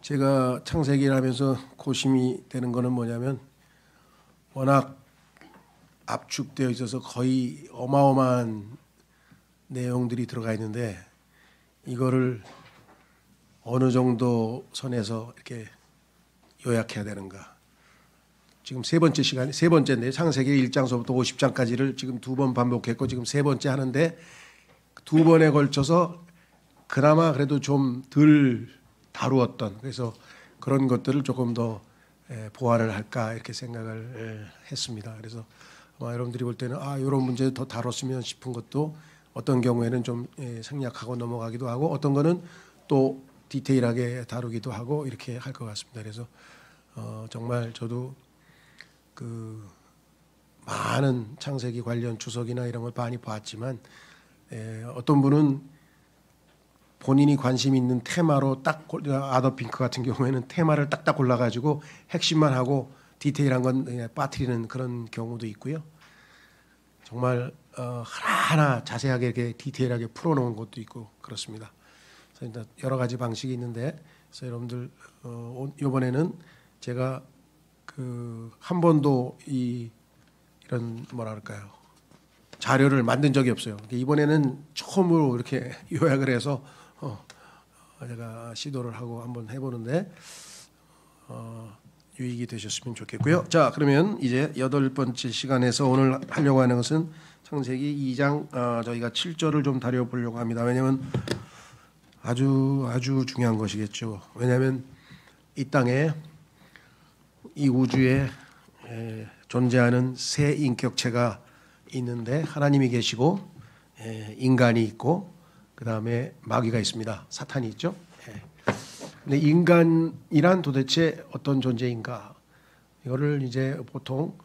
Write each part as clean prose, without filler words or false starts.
제가 창세기를 하면서 고심이 되는 거는 뭐냐면 워낙 압축되어 있어서 거의 어마어마한 내용들이 들어가 있는데 이거를 어느 정도 선에서 이렇게 요약해야 되는가. 지금 세 번째인데 창세기 1장서부터 50장까지를 지금 두 번 반복했고 지금 세 번째 하는데 두 번에 걸쳐서 그나마 그래도 좀 덜 다루었던, 그래서 그런 것들을 조금 더 보완을 할까 이렇게 생각을 했습니다. 그래서 아마 여러분들이 볼 때는 이런 문제 더 다뤘으면 싶은 것도 어떤 경우에는 좀 생략하고 넘어가기도 하고 어떤 거는 또 디테일하게 다루기도 하고 이렇게 할 것 같습니다. 그래서 정말 저도 그 많은 창세기 관련 주석이나 이런 걸 많이 봤지만 어떤 분은 본인이 관심 있는 테마로 딱 아더 핑크 같은 경우에는 테마를 딱딱 골라가지고 핵심만 하고 디테일한 건 빠뜨리는 그런 경우도 있고요. 정말 하나하나 자세하게 이렇게 디테일하게 풀어놓은 것도 있고 그렇습니다. 그래서 여러 가지 방식이 있는데 그래서 여러분들 이번에는 제가 그 한 번도 이런 뭐랄까요 자료를 만든 적이 없어요. 이번에는 처음으로 이렇게 요약을 해서 제가 시도를 하고 한번 해보는데 유익이 되셨으면 좋겠고요. 자, 그러면 이제 8번째 시간에서 오늘 하려고 하는 것은 창세기 2장 저희가 7절을 좀 다뤄보려고 합니다. 왜냐하면 아주 중요한 것이겠죠. 왜냐하면 이 땅에 이 우주에 존재하는 세 인격체가 있는데 하나님이 계시고 인간이 있고 그 다음에 마귀가 있습니다. 사탄이 있죠. 근데 인간이란 도대체 어떤 존재인가? 이거를 이제 보통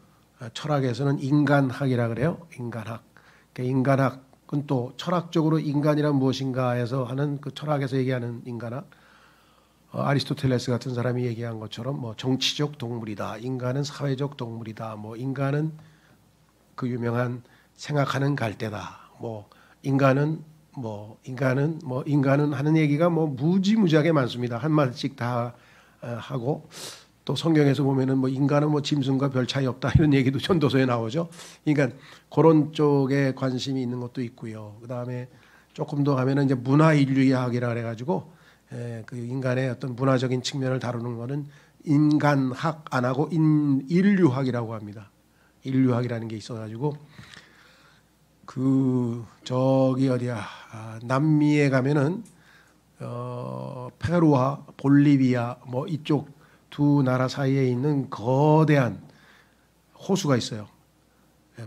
철학에서는 인간학이라 그래요. 인간학. 그러니까 인간학은 또 철학적으로 인간이란 무엇인가 해서 하는 그 철학에서 얘기하는 인간학. 아리스토텔레스 같은 사람이 얘기한 것처럼 뭐 정치적 동물이다. 인간은 사회적 동물이다. 뭐 인간은 그 유명한 생각하는 갈대다. 뭐 인간은 하는 얘기가 뭐 무지무지하게 많습니다. 한 마디씩 다 하고 또 성경에서 보면은 뭐 인간은 뭐 짐승과 별 차이 없다 이런 얘기도 전도서에 나오죠. 그러니까 그런 쪽에 관심이 있는 것도 있고요. 그 다음에 조금 더 가면은 이제 문화인류학이라 그래가지고 그 인간의 어떤 문화적인 측면을 다루는 거는 인간학 안 하고 인류학이라고 합니다. 인류학이라는 게 있어가지고 저기 어디야 남미에 가면은 페루와 볼리비아 뭐 이쪽 두 나라 사이에 있는 거대한 호수가 있어요.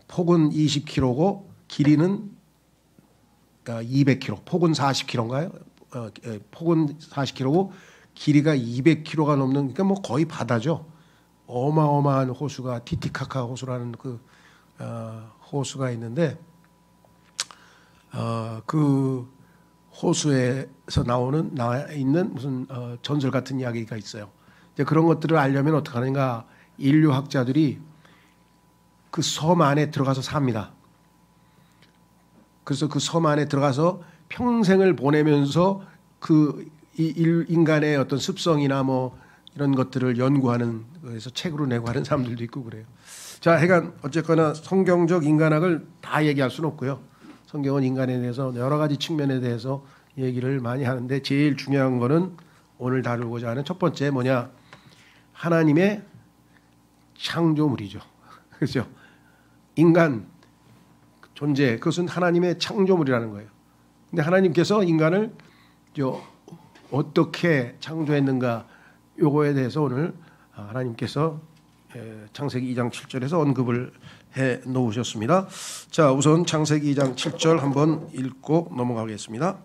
폭은 20km고 길이는 200km. 폭은 40km인가요? 폭은 40km고 길이가 200km가 넘는, 그러니까 뭐 거의 바다죠. 어마어마한 호수가 티티카카 호수라는 그 호수가 있는데 그 호수에서 나와 있는 무슨 전설 같은 이야기가 있어요. 이제 그런 것들을 알려면 어떻게 하는가? 인류학자들이 그 섬 안에 들어가서 삽니다. 그래서 그 섬 안에 들어가서 평생을 보내면서 그 인간의 어떤 습성이나 뭐 이런 것들을 연구하는, 그래서 책으로 내고 하는 사람들도 있고 그래요. 자, 하여간 어쨌거나 성경적 인간학을 다 얘기할 수는 없고요. 성경은 인간에 대해서 여러 가지 측면에 대해서 얘기를 많이 하는데 제일 중요한 거는 오늘 다루고자 하는 첫 번째 뭐냐? 하나님의 창조물이죠. 그렇죠? 인간 존재, 그것은 하나님의 창조물이라는 거예요. 근데 하나님께서 인간을 어떻게 창조했는가, 요거에 대해서 오늘 하나님께서 창세기 2장 7절에서 언급을 해 놓으셨습니다. 자, 우선 창세기 2장 7절 한번 읽고 넘어가겠습니다.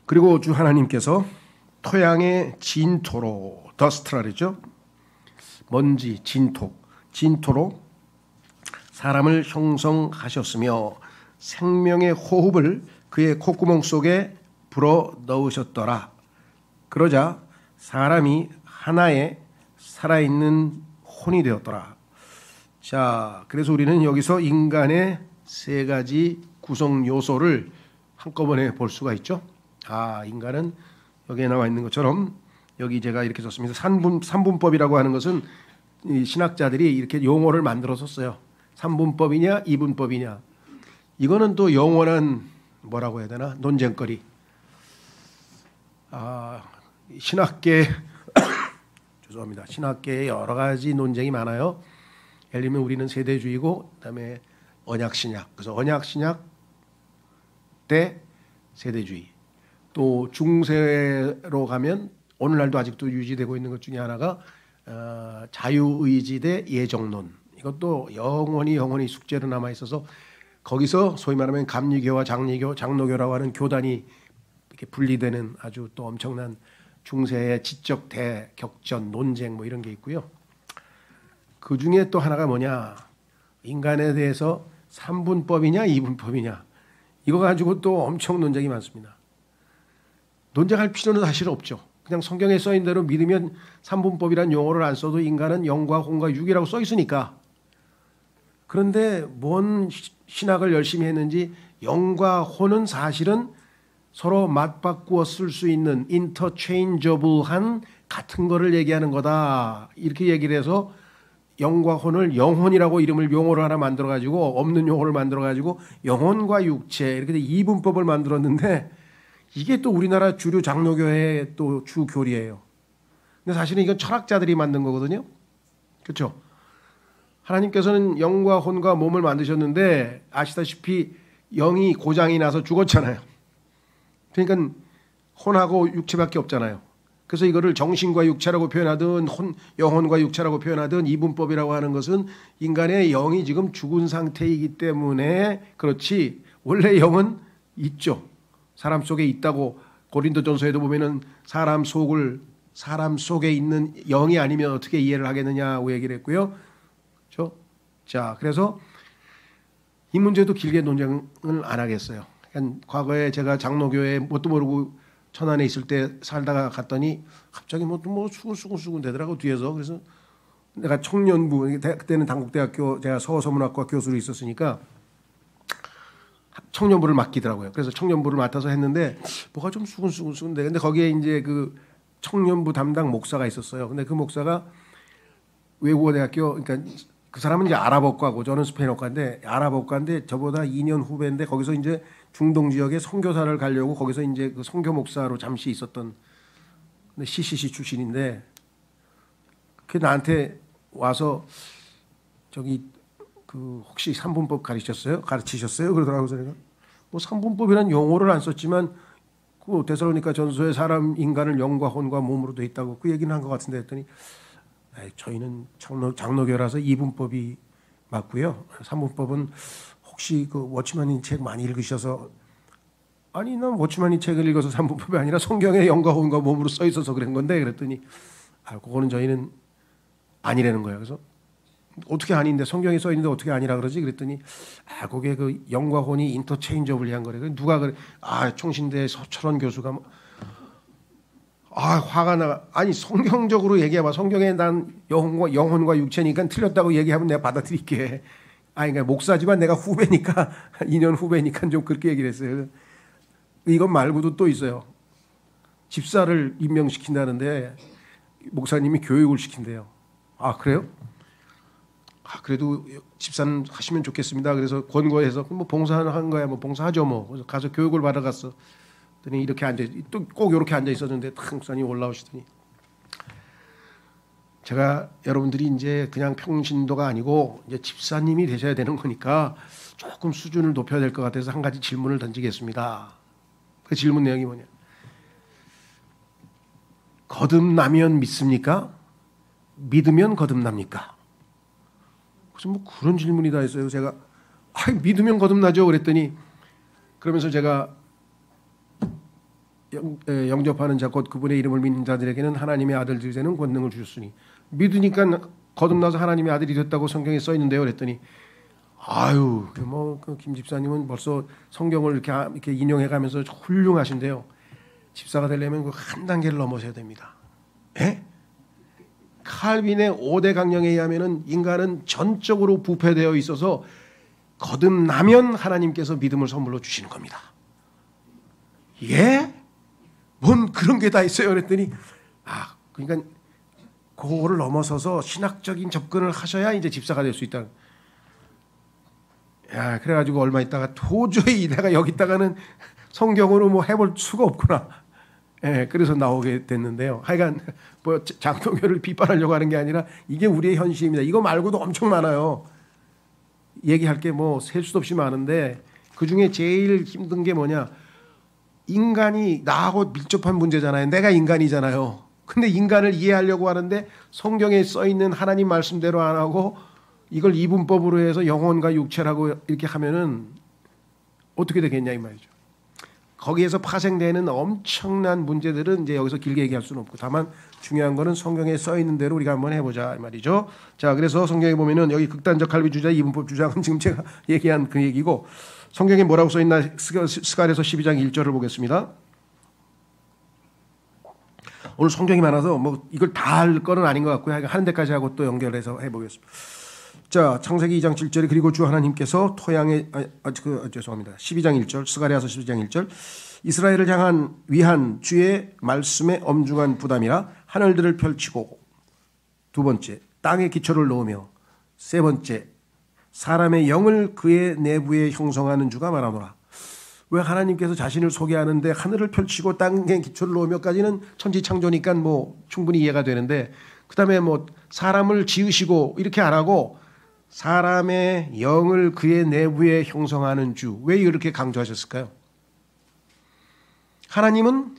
그리고 주 하나님께서 토양의 진토로, 더스트라 그랬죠? 먼지, 진토로 사람을 형성하셨으며 생명의 호흡을 그의 콧구멍 속에 불어 넣으셨더라. 그러자 사람이 하나의 살아있는 혼이 되었더라. 자, 그래서 우리는 여기서 인간의 세 가지 구성 요소를 한꺼번에 볼 수가 있죠. 인간은 여기에 나와 있는 것처럼 여기 제가 이렇게 썼습니다. 삼분법이라고 하는 것은 이 신학자들이 이렇게 용어를 만들어 썼어요. 삼분법이냐 이분법이냐. 이거는 또 영원한 뭐라고 해야 되나 논쟁거리. 신학계 죄송합니다. 신학계에 여러 가지 논쟁이 많아요. 예를 들면 우리는 세대주의고 그다음에 언약신약. 그래서 언약신약 대 세대주의. 또 중세로 가면 오늘날도 아직도 유지되고 있는 것 중에 하나가 자유의지 대 예정론. 이것도 영원히 숙제로 남아 있어서 거기서 소위 말하면 감리교와 장로교라고 하는 교단이 이렇게 분리되는 아주 또 엄청난 중세의 지적 대격전 논쟁 뭐 이런 게 있고요. 그 중에 또 하나가 뭐냐, 인간에 대해서 삼분법이냐 이분법이냐, 이거 가지고 또 엄청 논쟁이 많습니다. 논쟁할 필요는 사실 없죠. 그냥 성경에 써있는 대로 믿으면 삼분법이란 용어를 안 써도 인간은 영과 혼과 육이라고 써 있으니까. 그런데 뭔 신학을 열심히 했는지 영과 혼은 사실은 서로 맞바꾸어 쓸 수 있는 interchangeable한 같은 거를 얘기하는 거다. 이렇게 얘기를 해서 영과 혼을 영혼이라고 이름을 용어를 하나 만들어 가지고 없는 용어를 만들어 가지고 영혼과 육체 이렇게 이분법을 만들었는데 이게 또 우리나라 주류 장로교회의 또 주 교리예요. 근데 사실은 이건 철학자들이 만든 거거든요. 그렇죠? 하나님께서는 영과 혼과 몸을 만드셨는데 아시다시피 영이 고장이 나서 죽었잖아요. 그러니까 혼하고 육체밖에 없잖아요. 그래서 이거를 정신과 육체라고 표현하든 영혼과 육체라고 표현하든 이분법이라고 하는 것은 인간의 영이 지금 죽은 상태이기 때문에 그렇지 원래 영은 있죠. 사람 속에 있다고 고린도전서에도 보면은 사람 속에 있는 영이 아니면 어떻게 이해를 하겠느냐고 얘기를 했고요. 그렇죠? 자, 그래서 이 문제도 길게 논쟁을 안 하겠어요. 그러니까 과거에 제가 장로교회 뭣도 모르고 천안에 있을 때 살다가 갔더니 갑자기 뭐 수근수근 되더라고 뒤에서. 그래서 내가 청년부 그때는 단국대학교 제가 서서문학과 교수로 있었으니까 청년부를 맡기더라고요. 그래서 청년부를 맡아서 했는데 뭐가 좀 수근수근데 근데 거기에 이제 그 청년부 담당 목사가 있었어요. 근데 그 목사가 외국어대학교 그러니까 그 사람은 이제 아랍어과고 저는 스페인어과인데 아랍어과인데 저보다 2년 후배인데 거기서 이제 중동 지역에 선교사를 가려고 거기서 이제 그 선교 목사로 잠시 있었던 CCC 출신인데 그 나한테 와서 저기 그 혹시 삼분법 가르치셨어요? 그러더라고요. 제가 뭐 삼분법이라는 용어를 안 썼지만 그 데살로니가 전서에 사람 인간을 영과 혼과 몸으로 돼 있다고 그 얘기는 한 것 같은데 했더니 저희는 장로교라서 이분법이 맞고요. 삼분법은 혹시 그 워치만인 책 많이 읽으셔서 아니 난 워치만인 책을 읽어서 삼분법이 아니라 성경에 영과 혼과 몸으로 써 있어서 그런 건데 그랬더니 그거는 저희는 아니라는 거예요. 그래서 어떻게 아닌데 성경에 써 있는데 어떻게 아니라 그러지? 그랬더니 그게 그 영과 혼이 인터체인저블리한 거래. 누가 그래? 총신대 서철원 교수가 화가 나. 아니 성경적으로 얘기해봐. 성경에 난 영혼과 육체니까 틀렸다고 얘기하면 내가 받아들일게. 그러니까 목사지만 내가 후배니까 2년 후배니까 좀 그렇게 얘기를 했어요. 이것 말고도 또 있어요. 집사를 임명시킨다는데 목사님이 교육을 시킨대요. 그래요? 그래도 집사는 하시면 좋겠습니다. 그래서 권고해서 뭐 봉사한 거야, 뭐 봉사하죠 뭐. 그래서 가서 교육을 받아갔어. 그랬더니 이렇게 또 꼭 이렇게 앉아 있었는데 탁 목사님 올라오시더니 제가 여러분들이 이제 그냥 평신도가 아니고 이제 집사님이 되셔야 되는 거니까 조금 수준을 높여야 될 것 같아서 한 가지 질문을 던지겠습니다. 그 질문 내용이 뭐냐? 거듭나면 믿습니까? 믿으면 거듭납니까? 그래서 뭐 그런 질문이 다 있어요. 제가 믿으면 거듭나죠. 그랬더니 그러면서 제가 영접하는 자 곧 그분의 이름을 믿는 자들에게는 하나님의 아들들이 되는 권능을 주셨으니 믿으니까 거듭나서 하나님의 아들이 됐다고 성경에 써 있는데요. 그랬더니 그 김 집사님은 벌써 성경을 이렇게 인용해가면서 훌륭하신데요. 집사가 되려면 한 단계를 넘어서야 됩니다. 칼빈의 5대 강령에 의하면은 인간은 전적으로 부패되어 있어서 거듭나면 하나님께서 믿음을 선물로 주시는 겁니다. 예? 뭔 그런 게 다 있어요. 그랬더니 그러니까 그거를 넘어서서 신학적인 접근을 하셔야 이제 집사가 될 수 있다. 야, 그래가지고 얼마 있다가 도저히 내가 여기다가는 성경으로 뭐 해볼 수가 없구나. 예, 그래서 나오게 됐는데요. 하여간 뭐 장동교를 비판하려고 하는 게 아니라 이게 우리의 현실입니다. 이거 말고도 엄청 많아요. 얘기할 게 뭐 셀 수도 없이 많은데 그 중에 제일 힘든 게 뭐냐? 인간이 나하고 밀접한 문제잖아요. 내가 인간이잖아요. 근데 인간을 이해하려고 하는데 성경에 써 있는 하나님 말씀대로 안 하고 이걸 이분법으로 해서 영혼과 육체라고 이렇게 하면은 어떻게 되겠냐 이 말이죠. 거기에서 파생되는 엄청난 문제들은 이제 여기서 길게 얘기할 수는 없고 다만 중요한 거는 성경에 써 있는 대로 우리가 한번 해보자 이 말이죠. 자, 그래서 성경에 보면은 여기 극단적 갈비 주자 이분법 주장은 지금 제가 얘기한 그 얘기고 성경에 뭐라고 써 있나 스가랴서 12장 1절을 보겠습니다. 오늘 성경이 많아서 뭐 이걸 다 할 거는 아닌 것 같고요. 하는 데까지 하고 또 연결해서 해보겠습니다. 자, 창세기 2장 7절에 그리고 주 하나님께서 토양에 죄송합니다. 12장 1절 스가랴서 12장 1절 이스라엘을 위한 주의 말씀의 엄중한 부담이라 하늘들을 펼치고 두 번째 땅에 기초를 놓으며 세 번째 사람의 영을 그의 내부에 형성하는 주가 말하노라. 왜 하나님께서 자신을 소개하는데 하늘을 펼치고 땅에 기초를 놓으며까지는 천지창조니까 뭐 충분히 이해가 되는데 그다음에 뭐 사람을 지으시고 이렇게 안 하고 사람의 영을 그의 내부에 형성하는 주. 왜 이렇게 강조하셨을까요? 하나님은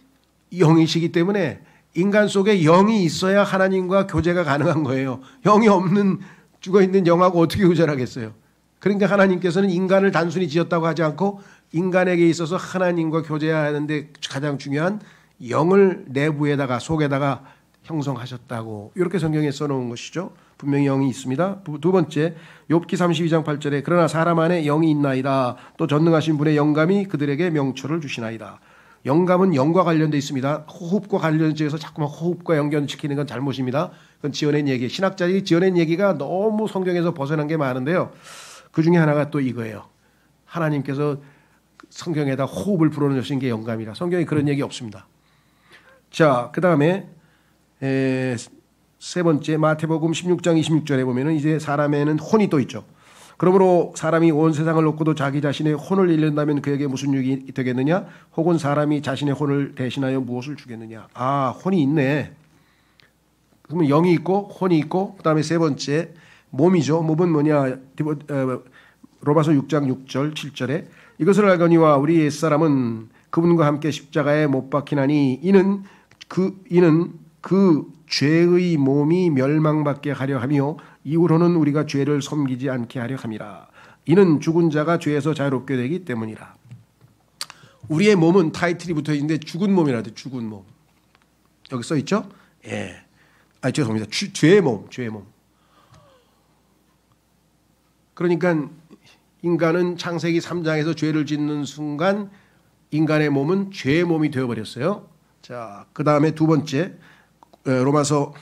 영이시기 때문에 인간 속에 영이 있어야 하나님과 교제가 가능한 거예요. 영이 없는 죽어있는 영하고 어떻게 교제를 하겠어요? 그러니까 하나님께서는 인간을 단순히 지었다고 하지 않고 인간에게 있어서 하나님과 교제하는데 가장 중요한 영을 내부에다가 속에다가 형성하셨다고 이렇게 성경에 써놓은 것이죠. 분명히 영이 있습니다. 두 번째 욥기 32장 8절에 그러나 사람 안에 영이 있나이다. 또 전능하신 분의 영감이 그들에게 명초를 주시나이다. 영감은 영과 관련되어 있습니다. 호흡과 관련지어서 자꾸만 호흡과 연결시키는 건 잘못입니다. 그건 지어낸 얘기. 신학자들이 지어낸 얘기가 너무 성경에서 벗어난 게 많은데요. 그 중에 하나가 또 이거예요. 하나님께서 성경에다 호흡을 불어넣으신 게 영감이라. 성경에 그런 얘기 없습니다. 자, 그 다음에 세 번째 마태복음 16장 26절에 보면은 이제 사람에는 혼이 또 있죠. 그러므로 사람이 온 세상을 놓고도 자기 자신의 혼을 잃는다면 그에게 무슨 유익이 되겠느냐? 혹은 사람이 자신의 혼을 대신하여 무엇을 주겠느냐? 혼이 있네. 그러면 영이 있고 혼이 있고 그다음에 세 번째 몸이죠. 몸은 뭐냐? 로마서 6장 6절 7절에 이것을 알거니와 우리 옛사람은 그분과 함께 십자가에 못 박히나니 이는 그 죄의 몸이 멸망받게 하려 하며 이후로는 우리가 죄를 섬기지 않게 하려 함이라. 이는 죽은 자가 죄에서 자유롭게 되기 때문이라. 우리의 몸은 타이틀이 붙어 있는데 죽은 몸이라 돼. 죽은 몸. 여기 써 있죠? 예. 죄송합니다. 죄의 몸. 그러니까 인간은 창세기 3장에서 죄를 짓는 순간 인간의 몸은 죄의 몸이 되어 버렸어요. 자, 그다음에 두 번째 로마서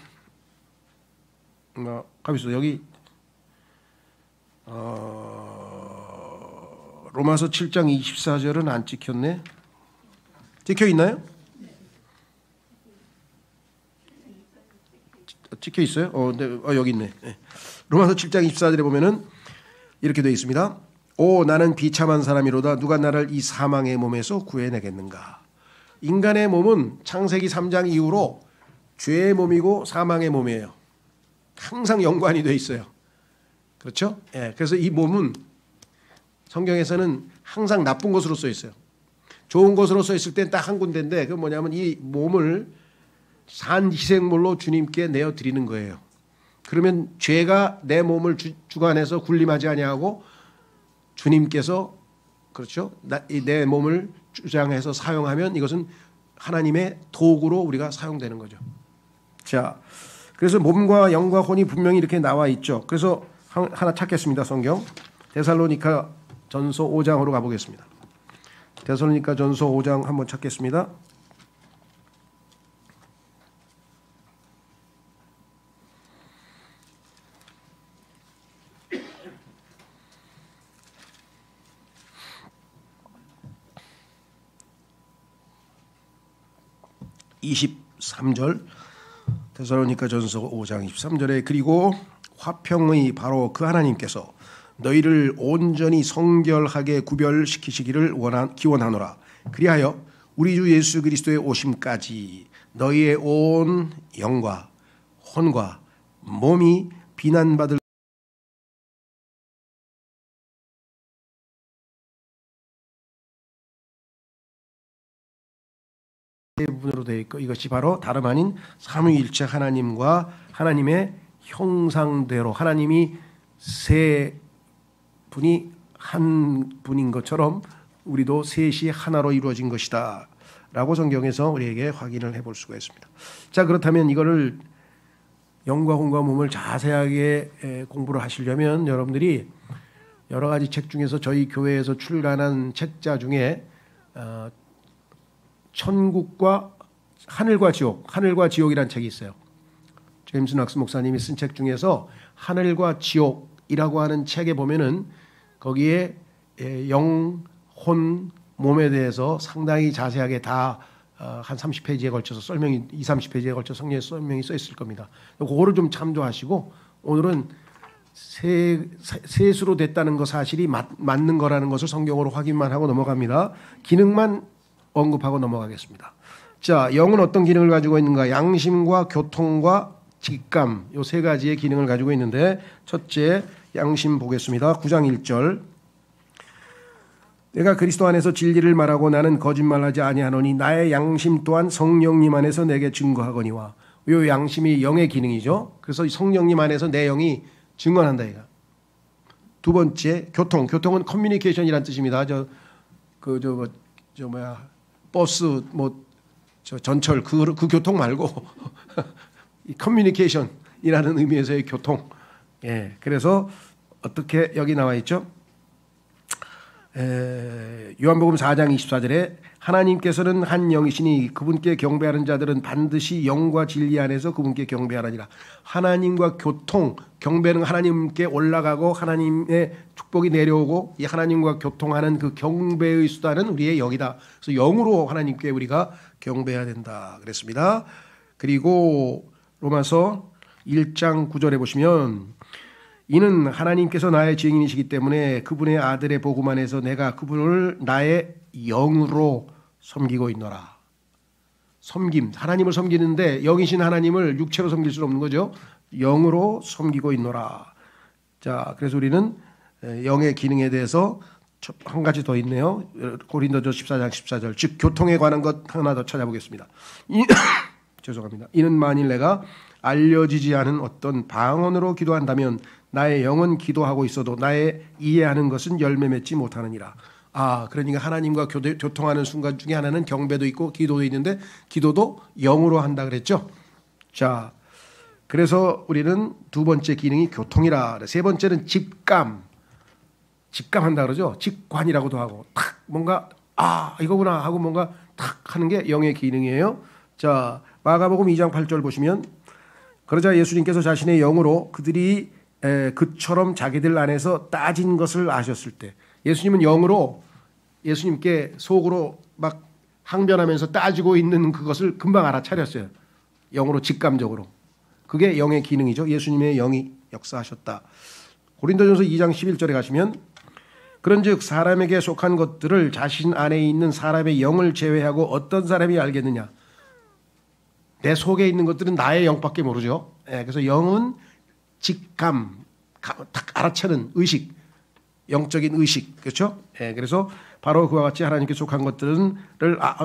가만있어 여기 로마서 7장 24절은 안 찍혔네. 찍혀 있나요? 찍혀 있어요? 네, 여기 있네. 네. 로마서 7장 24절에 보면은 이렇게 되어 있습니다. 오 나는 비참한 사람이로다. 누가 나를 이 사망의 몸에서 구해내겠는가. 인간의 몸은 창세기 3장 이후로 죄의 몸이고 사망의 몸이에요. 항상 연관이 되어 있어요. 그렇죠? 예, 그래서 이 몸은 성경에서는 항상 나쁜 것으로 써 있어요. 좋은 것으로 써 있을 땐 딱 한 군데인데 그건 뭐냐면 이 몸을 산 희생물로 주님께 내어 드리는 거예요. 그러면 죄가 내 몸을 주관해서 군림하지 아니하고 주님께서 그렇죠? 내 몸을 주장해서 사용하면 이것은 하나님의 도구로 우리가 사용되는 거죠. 자, 그래서 몸과 영과 혼이 분명히 이렇게 나와 있죠. 그래서 하나 찾겠습니다. 성경 데살로니가 전서 5장으로 가보겠습니다. 데살로니가 전서 5장 한번 찾겠습니다. 23절, 데살로니가전서 5장 23절에 그리고 화평의 바로 그 하나님께서 너희를 온전히 성결하게 구별시키시기를 기원하노라. 그리하여 우리 주 예수 그리스도의 오심까지 너희의 온 영과 혼과 몸이 비난받을 부분으로 되어 있고, 이것이 바로 다름 아닌 삼위일체 하나님과 하나님의 형상대로 하나님이 세 분이 한 분인 것처럼 우리도 셋이 하나로 이루어진 것이다 라고 성경에서 우리에게 확인을 해볼 수가 있습니다. 자, 그렇다면 이거를 영과 혼과 몸을 자세하게 공부를 하시려면 여러분들이 여러 가지 책 중에서 저희 교회에서 출간한 책자 중에 천국과 하늘과 지옥이라는 책이 있어요. 제임스 낙스 목사님이 쓴 책 중에서 하늘과 지옥이라고 하는 책에 보면은 거기에 영, 혼, 몸에 대해서 상당히 자세하게 다 한 30페이지에 걸쳐서 설명이 30페이지에 걸쳐 성경에 설명이 써 있을 겁니다. 그거를 좀 참조하시고 오늘은 셋으로 됐다는 거 사실이 맞는 거라는 것을 성경으로 확인만 하고 넘어갑니다. 기능만 언급하고 넘어가겠습니다. 자, 영은 어떤 기능을 가지고 있는가? 양심과 교통과 직감, 이 세 가지의 기능을 가지고 있는데, 첫째 양심 보겠습니다. 9장 1절. 내가 그리스도 안에서 진리를 말하고 나는 거짓말하지 아니하노니 나의 양심 또한 성령님 안에서 내게 증거하거니와. 이 양심이 영의 기능이죠. 그래서 성령님 안에서 내 영이 증언한다 이가. 두 번째 교통은 커뮤니케이션이란 뜻입니다. 버스 전철 그 교통 말고 커뮤니케이션이라는 의미에서의 교통. 예, 그래서 어떻게 여기 나와 있죠? 요한복음 4장 24절에 하나님께서는 한 영이시니 그분께 경배하는 자들은 반드시 영과 진리 안에서 그분께 경배하라니라. 하나님과 경배는 하나님께 올라가고 하나님의 축복이 내려오고 이 하나님과 교통하는 그 경배의 수단은 우리의 영이다. 그래서 영으로 하나님께 우리가 경배해야 된다 그랬습니다. 그리고 로마서 1장 9절에 보시면 이는 하나님께서 나의 증인이시기 때문에 그분의 아들의 복음 안에서 내가 그분을 나의 영으로 섬기고 있노라. 하나님을 섬기는데 영이신 하나님을 육체로 섬길 수는 없는 거죠. 영으로 섬기고 있노라. 자, 그래서 우리는 영의 기능에 대해서 한 가지 더 있네요. 고린도전서 14장 14절. 즉 교통에 관한 것 하나 더 찾아보겠습니다. 죄송합니다. 이는 만일 내가 알려지지 않은 어떤 방언으로 기도한다면 나의 영은 기도하고 있어도 나의 이해하는 것은 열매 맺지 못하느니라. 그러니까 하나님과 교통하는 순간 중에 하나는 경배도 있고 기도도 있는데 기도도 영으로 한다 그랬죠. 자, 그래서 우리는 두 번째 기능이 교통이라. 세 번째는 직감한다 그러죠. 직관이라고도 하고 탁 뭔가 이거구나 하고 뭔가 탁 하는 게 영의 기능이에요. 자, 마가복음 2장 8절 보시면 그러자 예수님께서 자신의 영으로 그들이 그처럼 자기들 안에서 따진 것을 아셨을 때, 예수님은 영으로 예수님께 속으로 막 항변하면서 따지고 있는 그것을 금방 알아차렸어요. 영으로 직감적으로. 그게 영의 기능이죠. 예수님의 영이 역사하셨다. 고린도전서 2장 11절에 가시면 그런즉 사람에게 속한 것들을 자신 안에 있는 사람의 영을 제외하고 어떤 사람이 알겠느냐. 내 속에 있는 것들은 나의 영밖에 모르죠. 그래서 영은 직감, 딱 알아채는 의식, 영적인 의식, 그렇죠? 그래서 바로 그와 같이 하나님께 속한 것들을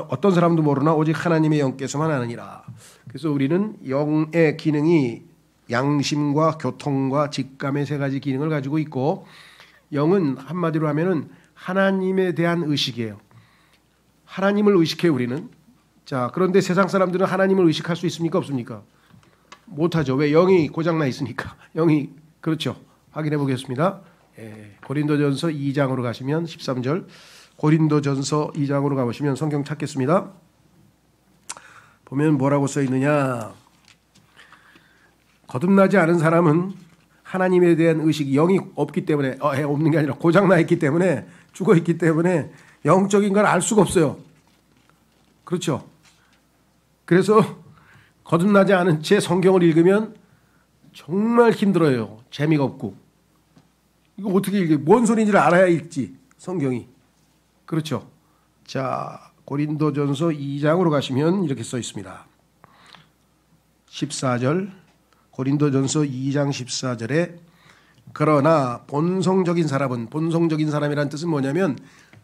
어떤 사람도 모르나 오직 하나님의 영께서만 아느니라. 그래서 우리는 영의 기능이 양심과 교통과 직감의 세 가지 기능을 가지고 있고, 영은 한마디로 하면은 하나님에 대한 의식이에요. 하나님을 의식해요, 우리는. 자, 그런데 세상 사람들은 하나님을 의식할 수 있습니까? 없습니까? 못하죠. 왜? 영이 고장나 있으니까. 영이, 그렇죠. 확인해 보겠습니다. 고린도전서 2장으로 가시면 13절. 고린도전서 2장으로 가보시면 성경 찾겠습니다. 보면 뭐라고 써 있느냐. 거듭나지 않은 사람은 하나님에 대한 의식이 영이 없기 때문에, 없는 게 아니라 고장나 있기 때문에, 죽어 있기 때문에 영적인 걸 알 수가 없어요. 그렇죠. 그래서 거듭나지 않은 채 성경을 읽으면 정말 힘들어요. 재미가 없고. 이거 어떻게 읽게? 뭔 소리인지를 알아야 읽지. 성경이. 그렇죠. 자, 고린도전서 2장으로 가시면 이렇게 써 있습니다. 14절. 고린도전서 2장 14절에 그러나 본성적인 사람은, 본성적인 사람이라는 뜻은 뭐냐면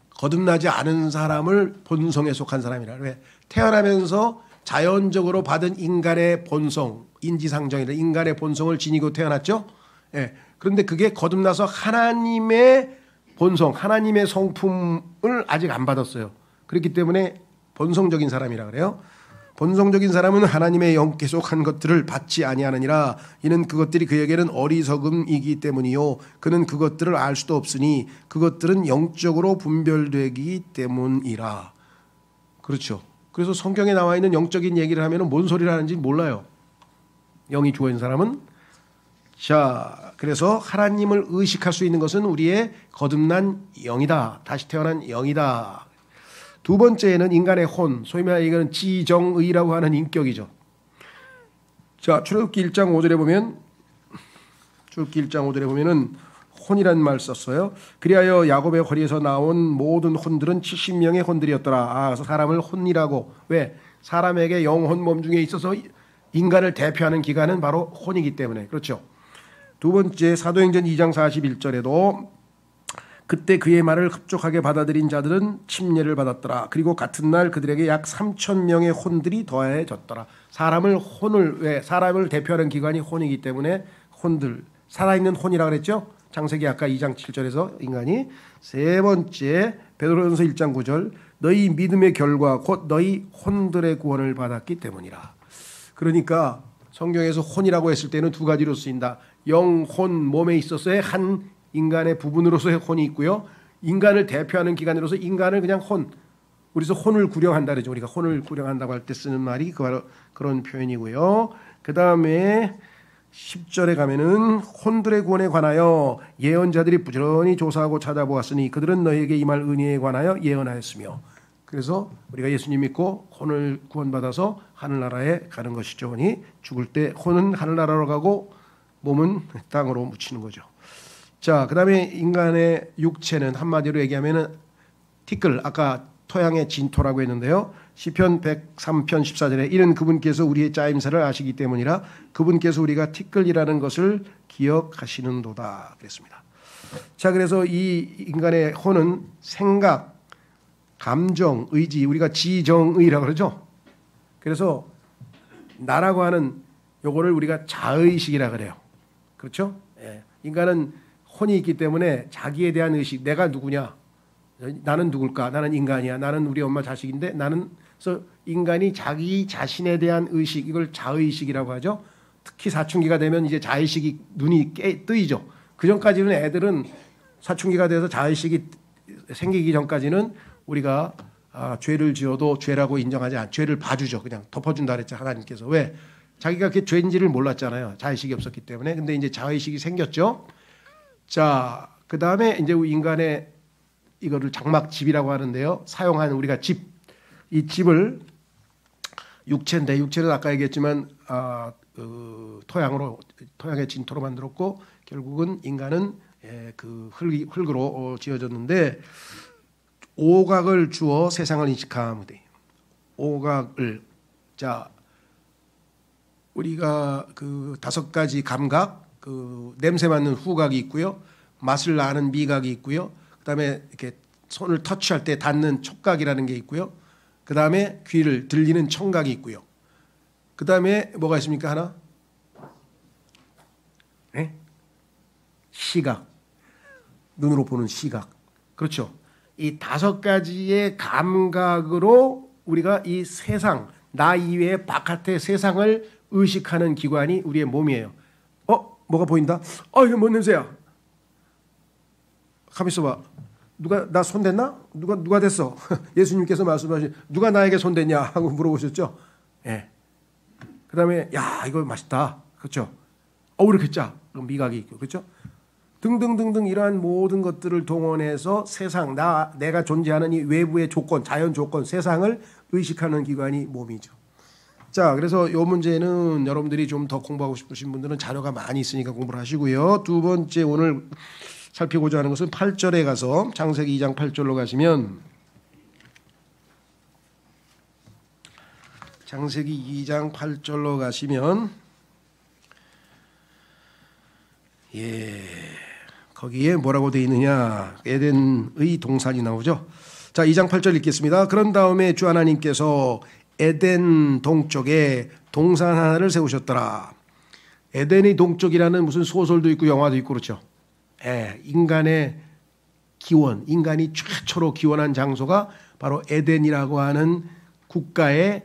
거듭나지 않은 사람을 본성에 속한 사람이라. 왜? 태어나면서 자연적으로 받은 인간의 본성, 인지상정이라 인간의 본성을 지니고 태어났죠. 예. 그런데 그게 거듭나서 하나님의 본성, 하나님의 성품을 아직 안 받았어요. 그렇기 때문에 본성적인 사람이라 그래요. 본성적인 사람은 하나님의 영께 속한 것들을 받지 아니하느니라. 이는 그것들이 그에게는 어리석음이기 때문이요. 그는 그것들을 알 수도 없으니 그것들은 영적으로 분별되기 때문이라. 그렇죠. 그래서 성경에 나와 있는 영적인 얘기를 하면 뭔 소리를 하는지 몰라요. 영이 죽어 있는 사람은. 자, 그래서 하나님을 의식할 수 있는 것은 우리의 거듭난 영이다. 다시 태어난 영이다. 두 번째는 인간의 혼, 소위 말해 이거는 지정의라고 하는 인격이죠. 자, 출애굽기 1장 5절에 보면, 출애굽기 1장 5절에 보면은 혼이라는 말 썼어요. 그리하여 야곱의 허리에서 나온 모든 혼들은 70명의 혼들이었더라. 그래서 사람을 혼이라고. 왜? 사람에게 영혼 몸 중에 있어서 인간을 대표하는 기관은 바로 혼이기 때문에. 그렇죠. 두 번째 사도행전 2장 41절에도 그때 그의 말을 흡족하게 받아들인 자들은 침례를 받았더라. 그리고 같은 날 그들에게 약 3,000명의 혼들이 더해졌더라. 사람을 혼을, 왜? 사람을 대표하는 기관이 혼이기 때문에 혼들, 살아있는 혼이라고 그랬죠. 창세기 아까 2장 7절에서 인간이. 세 번째 베드로전서 1장 9절 너희 믿음의 결과 곧 너희 혼들의 구원을 받았기 때문이라. 그러니까 성경에서 혼이라고 했을 때는 두 가지로 쓰인다. 영혼 몸에 있어서의 한 인간의 부분으로서의 혼이 있고요. 인간을 대표하는 기관으로서 인간을 그냥 혼. 우리서 혼을 구령한다 그러죠. 우리가 혼을 구령한다고 할 때 쓰는 말이 그런 표현이고요. 그 다음에 10절에 가면은 혼들의 구원에 관하여 예언자들이 부지런히 조사하고 찾아보았으니 그들은 너희에게 임할 은혜에 관하여 예언하였으며. 그래서 우리가 예수님 믿고 혼을 구원받아서 하늘나라에 가는 것이죠. 보니 죽을 때 혼은 하늘나라로 가고 몸은 땅으로 묻히는 거죠. 자, 그 다음에 인간의 육체는 한마디로 얘기하면은 티끌, 아까 토양의 진토라고 했는데요. 시편 103편 14절에 이는 그분께서 우리의 짜임새를 아시기 때문이라 그분께서 우리가 티끌이라는 것을 기억하시는도다 그랬습니다. 자, 그래서 이 인간의 혼은 생각, 감정, 의지, 우리가 지정의라고 그러죠. 그래서 나라고 하는 요거를 우리가 자의식이라 그래요. 그렇죠? 예. 인간은 혼이 있기 때문에 자기에 대한 의식, 내가 누구냐? 나는 누굴까? 나는 인간이야. 나는 우리 엄마 자식인데 나는, 그래서 인간이 자기 자신에 대한 의식, 이걸 자의식이라고 하죠. 특히 사춘기가 되면 이제 자의식이 눈이 뜨이죠. 그 전까지는 애들은 사춘기가 돼서 자의식이 생기기 전까지는 우리가 죄를 지어도 죄라고 인정하지 않고 죄를 봐주죠. 그냥 덮어준다 그랬죠. 하나님께서. 왜? 자기가 그게 죄인지를 몰랐잖아요. 자의식이 없었기 때문에. 근데 이제 자의식이 생겼죠. 자, 그 다음에 이제 인간의 이거를 장막집이라고 하는데요. 사용한 우리가 집, 이 집을 육체인데 육체는 아까 얘기했지만 토양의 진토로 만들었고 결국은 인간은 그 흙으로 지어졌는데 오각을 주어 세상을 인식하무되. 오각을, 자, 우리가 그 5가지 감각, 그 냄새 맡는 후각이 있고요, 맛을 아는 미각이 있고요, 그 다음에 이렇게 손을 터치할 때 닿는 촉각이라는 게 있고요, 그 다음에 귀를 들리는 청각이 있고요, 그 다음에 뭐가 있습니까? 하나? 네? 시각, 눈으로 보는 시각. 그렇죠. 이 5가지의 감각으로 우리가 이 세상, 나 이외의 바깥의 세상을 의식하는 기관이 우리의 몸이에요. 뭐가 보인다? 이거 뭔 냄새야? 가만 있어봐. 누가 나 손댔나? 누가 됐어? 예수님께서 말씀하신 누가 나에게 손댔냐 하고 물어보셨죠. 예. 그 다음에 야 이거 맛있다. 그렇죠. 이렇게 짜. 그럼 미각이 있고 그렇죠. 등등등등 이러한 모든 것들을 동원해서 세상, 내가 존재하는 이 외부의 조건, 자연 조건, 세상을 의식하는 기관이 몸이죠. 자, 그래서 이 문제는 여러분들이 좀 더 공부하고 싶으신 분들은 자료가 많이 있으니까 공부를 하시고요. 두 번째 오늘 살피고자 하는 것은 8절에 가서 창세기 2장 8절로 가시면 창세기 2장 8절로 가시면 거기에 뭐라고 되어 있느냐. 에덴의 동산이 나오죠. 자, 2장 8절 읽겠습니다. 그런 다음에 주 하나님께서 에덴 동쪽에 동산 하나를 세우셨더라. 에덴의 동쪽이라는 무슨 소설도 있고 영화도 있고 그렇죠. 인간의 기원, 인간이 최초로 기원한 장소가 바로 에덴이라고 하는 국가의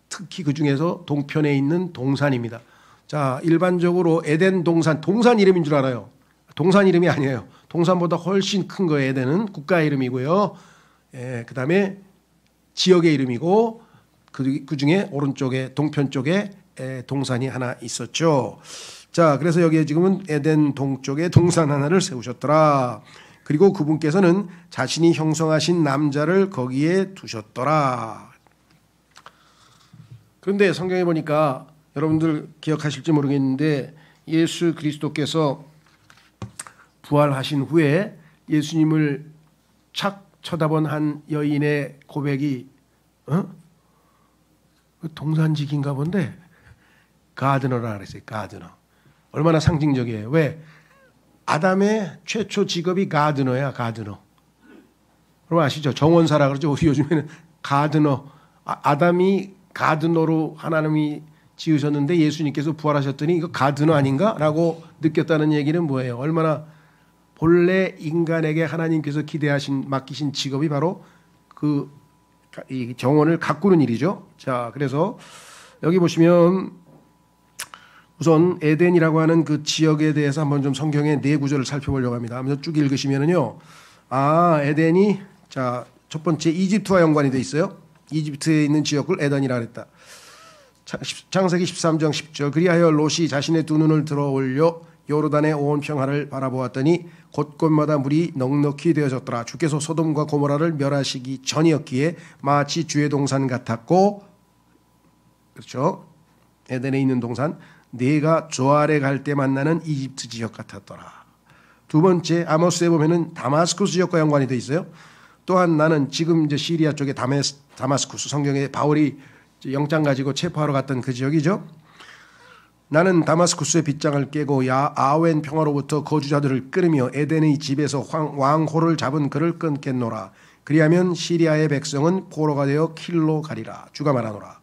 특히 그 중에서 동편에 있는 동산입니다. 자, 일반적으로 에덴 동산, 동산 이름인 줄 알아요. 동산 이름이 아니에요. 동산보다 훨씬 큰 거예요. 에덴은 국가의 이름이고요. 그 다음에 지역의 이름이고 그 중에 오른쪽에 동편 쪽에 동산이 하나 있었죠. 자, 그래서 여기에 지금은 에덴 동쪽에 동산 하나를 세우셨더라. 그리고 그분께서는 자신이 형성하신 남자를 거기에 두셨더라. 그런데 성경에 보니까 여러분들 기억하실지 모르겠는데 예수 그리스도께서 부활하신 후에 예수님을 착 쳐다본 한 여인의 고백이 동산직인가 본데 가드너라 그랬어요. 가드너. 얼마나 상징적이에요. 왜? 아담의 최초 직업이 가드너야. 가드너. 여러분 아시죠? 정원사라 그러죠. 우리 요즘에는 가드너. 아담이 가드너로 하나님이 지으셨는데 예수님께서 부활하셨더니 이거 가드너 아닌가? 라고 느꼈다는 얘기는 뭐예요? 얼마나 본래 인간에게 하나님께서 맡기신 직업이 바로 이 정원을 가꾸는 일이죠. 자, 그래서 여기 보시면 우선 에덴이라고 하는 그 지역에 대해서 한번 좀 성경의 네 구절을 살펴보려고 합니다. 한번 쭉 읽으시면은요. 에덴이 자, 첫 번째 이집트와 연관이 돼 있어요. 이집트에 있는 지역을 에덴이라 그랬다. 창세기 13장 10절. 그리하여 롯이 자신의 두 눈을 들어 올려 요르단의 온 평화를 바라보았더니 곳곳마다 물이 넉넉히 되어졌더라. 주께서 소돔과 고모라를 멸하시기 전이었기에 마치 주의 동산 같았고, 그렇죠? 에덴에 있는 동산, 네가 조알에 갈 때 만나는 이집트 지역 같았더라. 두 번째 아모스에 보면은 다마스쿠스 지역과 연관이 돼 있어요. 또한 나는 지금 이제 시리아 쪽에 다마스쿠스, 성경에 바울이 영장 가지고 체포하러 갔던 그 지역이죠. 나는 다마스쿠스의 빗장을 깨고 아웬 평화로부터 거주자들을 끊으며 에덴의 집에서 왕호를 잡은 그를 끊겠노라. 그리하면 시리아의 백성은 포로가 되어 길로 가리라. 주가 말하노라.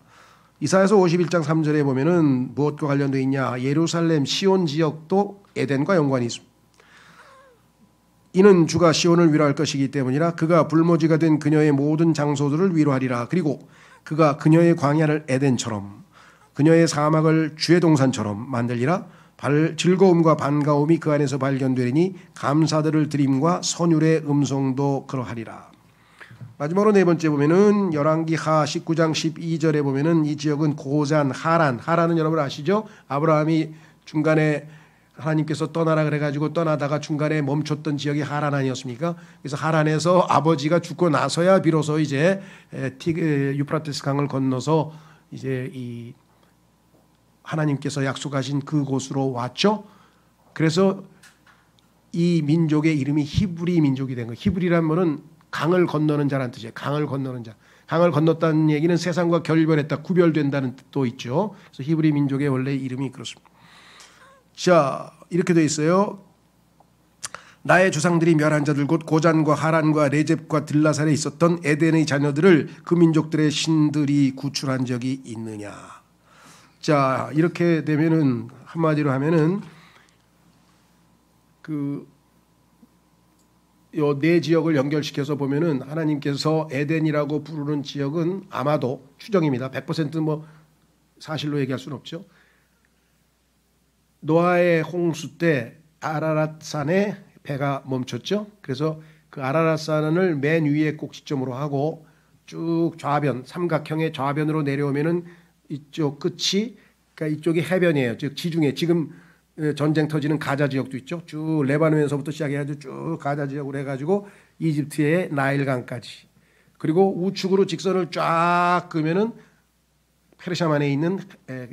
이사야서 51장 3절에 보면은 무엇과 관련되어 있냐. 예루살렘 시온 지역도 에덴과 연관이 있습니다. 이는 주가 시온을 위로할 것이기 때문이라. 그가 불모지가 된 그녀의 모든 장소들을 위로하리라. 그리고 그가 그녀의 광야를 에덴처럼 그녀의 사막을 주의 동산처럼 만들리라. 즐거움과 반가움이 그 안에서 발견되리니 감사들을 드림과 선율의 음성도 그러하리라. 마지막으로 네 번째 보면은 열왕기하 19장 12절에 보면은 이 지역은 고잔, 하란은 여러분 아시죠? 아브라함이 중간에 하나님께서 떠나라 그래가지고 떠나다가 중간에 멈췄던 지역이 하란 아니었습니까? 그래서 하란에서 아버지가 죽고 나서야 비로소 이제 유프라테스 강을 건너서 이제 이 하나님께서 약속하신 그곳으로 왔죠. 그래서 이 민족의 이름이 히브리 민족이 된 거예요. 히브리란 말은 강을 건너는 자라는 뜻이에요. 강을 건너는 자. 강을 건넜다는 얘기는 세상과 결별했다, 구별된다는 뜻도 있죠. 그래서 히브리 민족의 원래 이름이 그렇습니다. 자, 이렇게 돼 있어요. 나의 조상들이 멸한 자들 곧 고잔과 하란과 레잽과 들라살에 있었던 에덴의 자녀들을 그 민족들의 신들이 구출한 적이 있느냐. 자, 이렇게 되면은 한마디로 하면은 요 네 지역을 연결시켜서 보면은 하나님께서 에덴이라고 부르는 지역은 아마도 추정입니다. 100% 뭐 사실로 얘기할 수는 없죠. 노아의 홍수 때 아라랏산에 배가 멈췄죠. 그래서 그 아라랏산을 맨 위에 꼭지점으로 하고 쭉 좌변, 삼각형의 좌변으로 내려오면은 이쪽 끝이, 그러니까 이쪽이 해변이에요. 즉 지중해, 지금 전쟁 터지는 가자 지역도 있죠. 쭉 레바논에서부터 시작해가지고 쭉 가자 지역으로 해가지고 이집트의 나일강까지. 그리고 우측으로 직선을 쫙 그으면은 페르시아만에 있는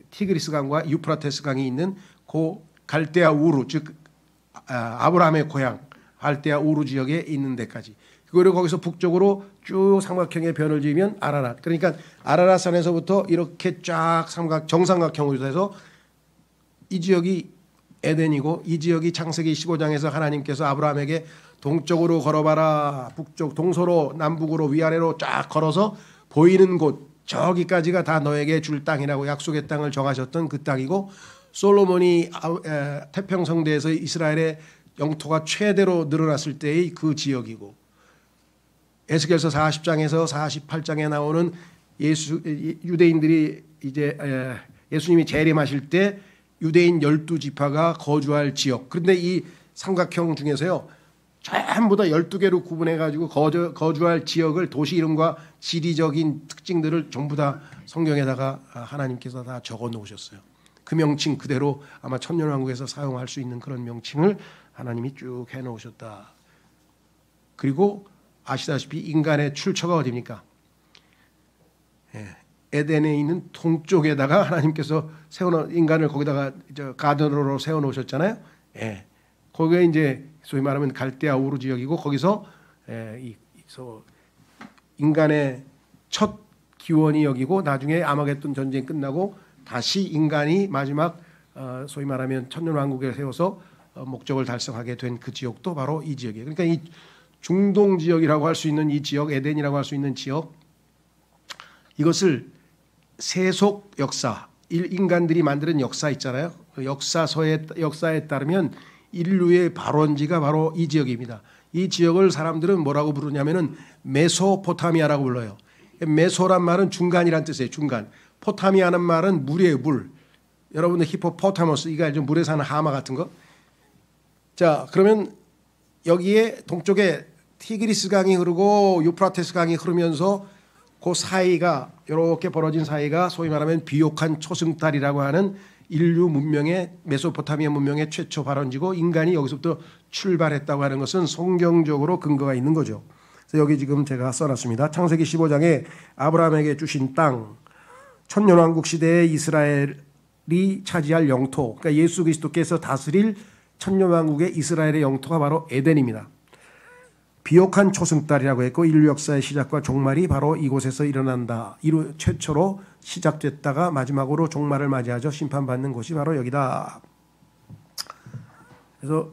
티그리스 강과 유프라테스 강이 있는 고 갈대아 우르, 즉 아브라함의 고향 갈대아 우르 지역에 있는 데까지. 그리고 거기서 북쪽으로 쭉 삼각형의 변을 지으면 아라랏. 그러니까 아라랏산에서부터 이렇게 쫙 정삼각형으로 해서 이 지역이 에덴이고, 이 지역이 창세기 15장에서 하나님께서 아브라함에게 동쪽으로 걸어봐라, 북쪽 동서로 남북으로 위아래로 쫙 걸어서 보이는 곳 저기까지가 다 너에게 줄 땅이라고 약속의 땅을 정하셨던 그 땅이고, 솔로몬이 태평성대에서 이스라엘의 영토가 최대로 늘어났을 때의 그 지역이고, 에스겔서 40장에서 48장에 나오는 유대인들이 이제 예수님이 재림하실 때 유대인 12지파가 거주할 지역. 그런데 이 삼각형 중에서요, 전부 다 12개로 구분해가지고 거주할 지역을, 도시 이름과 지리적인 특징들을 전부 다 성경에다가 하나님께서 다 적어 놓으셨어요. 그 명칭 그대로 아마 천년왕국에서 사용할 수 있는 그런 명칭을 하나님이 쭉 해놓으셨다. 그리고 아시다시피 인간의 출처가 어디입니까? 에덴에 있는 동쪽에다가 하나님께서 인간을 거기다가 가든으로 세워놓으셨잖아요. 거기에 이제 소위 말하면 갈대아 우르 지역이고, 거기서 인간의 첫 기원이 여기고, 나중에 아마겟돈 전쟁 끝나고 다시 인간이 마지막 소위 말하면 천년왕국에 세워서 목적을 달성하게 된 그 지역도 바로 이 지역이에요. 그러니까 이 중동 지역이라고 할 수 있는 이 지역, 에덴이라고 할 수 있는 지역, 이것을 세속 역사, 인간들이 만드는 역사 있잖아요. 그 역사에 따르면 인류의 발원지가 바로 이 지역입니다. 이 지역을 사람들은 뭐라고 부르냐면은 메소포타미아라고 불러요. 메소란 말은 중간이란 뜻이에요. 중간. 포타미아는 말은 물이에요. 물. 여러분들 히포포타머스, 이거 알죠? 물에 사는 하마 같은 거. 자, 그러면 여기에 동쪽에 티그리스 강이 흐르고 유프라테스 강이 흐르면서 그 사이가, 이렇게 벌어진 사이가 소위 말하면 비옥한 초승달이라고 하는 인류 문명의, 메소포타미아 문명의 최초 발원지고, 인간이 여기서부터 출발했다고 하는 것은 성경적으로 근거가 있는 거죠. 그래서 여기 지금 제가 써놨습니다. 창세기 15장에 아브라함에게 주신 땅, 천년왕국 시대의 이스라엘이 차지할 영토, 그러니까 예수 그리스도께서 다스릴 천년왕국의 이스라엘의 영토가 바로 에덴입니다. 비옥한 초승달이라고 했고, 인류 역사의 시작과 종말이 바로 이곳에서 일어난다. 최초로 시작됐다가 마지막으로 종말을 맞이하죠. 심판받는 곳이 바로 여기다. 그래서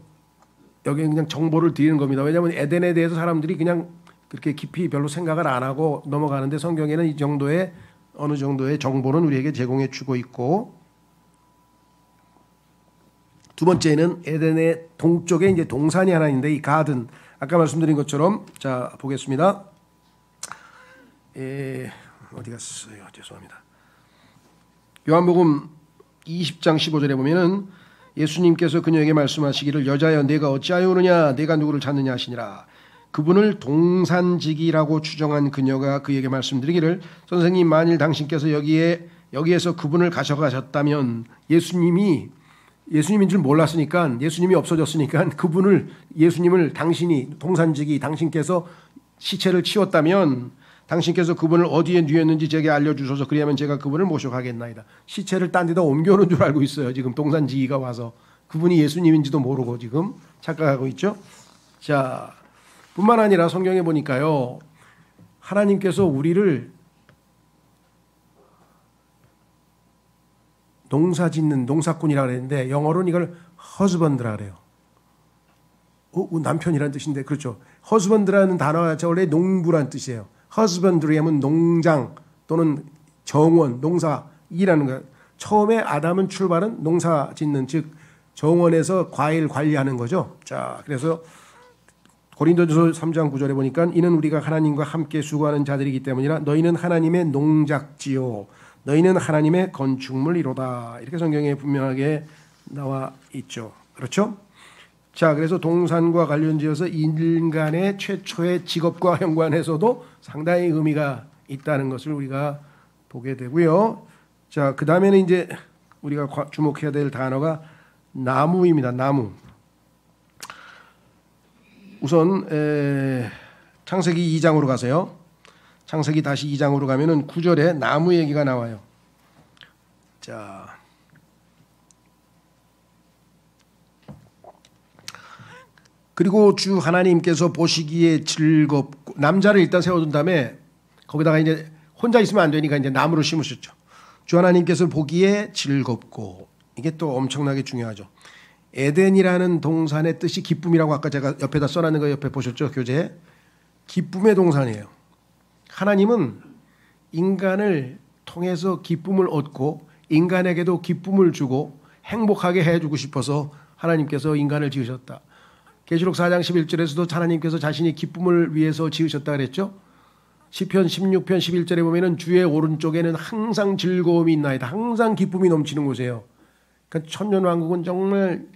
여기 그냥 정보를 드리는 겁니다. 왜냐하면 에덴에 대해서 사람들이 그냥 그렇게 깊이 별로 생각을 안 하고 넘어가는데, 성경에는 이 정도의 어느 정도의 정보는 우리에게 제공해 주고 있고, 두 번째는 에덴의 동쪽에 이제 동산이 하나 있는데, 이 가든, 아까 말씀드린 것처럼, 자 보겠습니다. 어디 갔어요? 죄송합니다. 요한복음 20장 15절에 보면은 예수님께서 그녀에게 말씀하시기를, 여자여 내가 어찌하여 오느냐, 내가 누구를 찾느냐 하시니라. 그분을 동산지기라고 추정한 그녀가 그에게 말씀드리기를, 선생님, 만일 당신께서 여기에서 그분을 가져가셨다면, 예수님인 줄 몰랐으니까, 예수님이 없어졌으니까 예수님을 당신이, 동산지기, 당신께서 시체를 치웠다면 당신께서 그분을 어디에 뉘었는지 제게 알려주소서. 그리하면 제가 그분을 모셔가겠나이다. 시체를 딴 데다 옮겨놓은 줄 알고 있어요. 지금 동산지기가 와서. 그분이 예수님인지도 모르고 지금 착각하고 있죠. 자, 뿐만 아니라 성경에 보니까요, 하나님께서 우리를 농사 짓는 농사꾼이라고 그랬는데, 영어로는 이걸 허즈번드라 그래요. 남편이라는 뜻인데, 그렇죠. 허즈번드라는 단어가 원래 농부라는 뜻이에요. 허즈번드리 하면 농장 또는 정원, 농사, 일하는 거예요. 처음에 아담은 출발은 농사 짓는, 즉 정원에서 과일 관리하는 거죠. 자, 그래서 고린도전서 3장 9절에 보니까, 이는 우리가 하나님과 함께 수고하는 자들이기 때문이라. 너희는 하나님의 농작지요, 너희는 하나님의 건축물이로다. 이렇게 성경에 분명하게 나와 있죠. 그렇죠? 자, 그래서 동산과 관련지어서 인간의 최초의 직업과 연관해서도 상당히 의미가 있다는 것을 우리가 보게 되고요. 자, 그 다음에는 이제 우리가 주목해야 될 단어가 나무입니다. 나무. 우선 창세기 2장으로 가세요. 창세기 다시 2장으로 가면은 9절에 나무 얘기가 나와요. 자, 그리고 주 하나님께서 보시기에 즐겁고, 남자를 일단 세워둔 다음에 거기다가 이제 혼자 있으면 안 되니까 이제 나무를 심으셨죠. 주 하나님께서 보기에 즐겁고, 이게 또 엄청나게 중요하죠. 에덴이라는 동산의 뜻이 기쁨이라고 아까 제가 옆에다 써놨는 거 옆에 보셨죠? 교재에. 기쁨의 동산이에요. 하나님은 인간을 통해서 기쁨을 얻고 인간에게도 기쁨을 주고 행복하게 해주고 싶어서 하나님께서 인간을 지으셨다. 계시록 4장 11절에서도 하나님께서 자신이 기쁨을 위해서 지으셨다 그랬죠. 시편 16편 11절에 보면은 주의 오른쪽에는 항상 즐거움이 있나이다. 항상 기쁨이 넘치는 곳이에요. 그러니까 천년왕국은 정말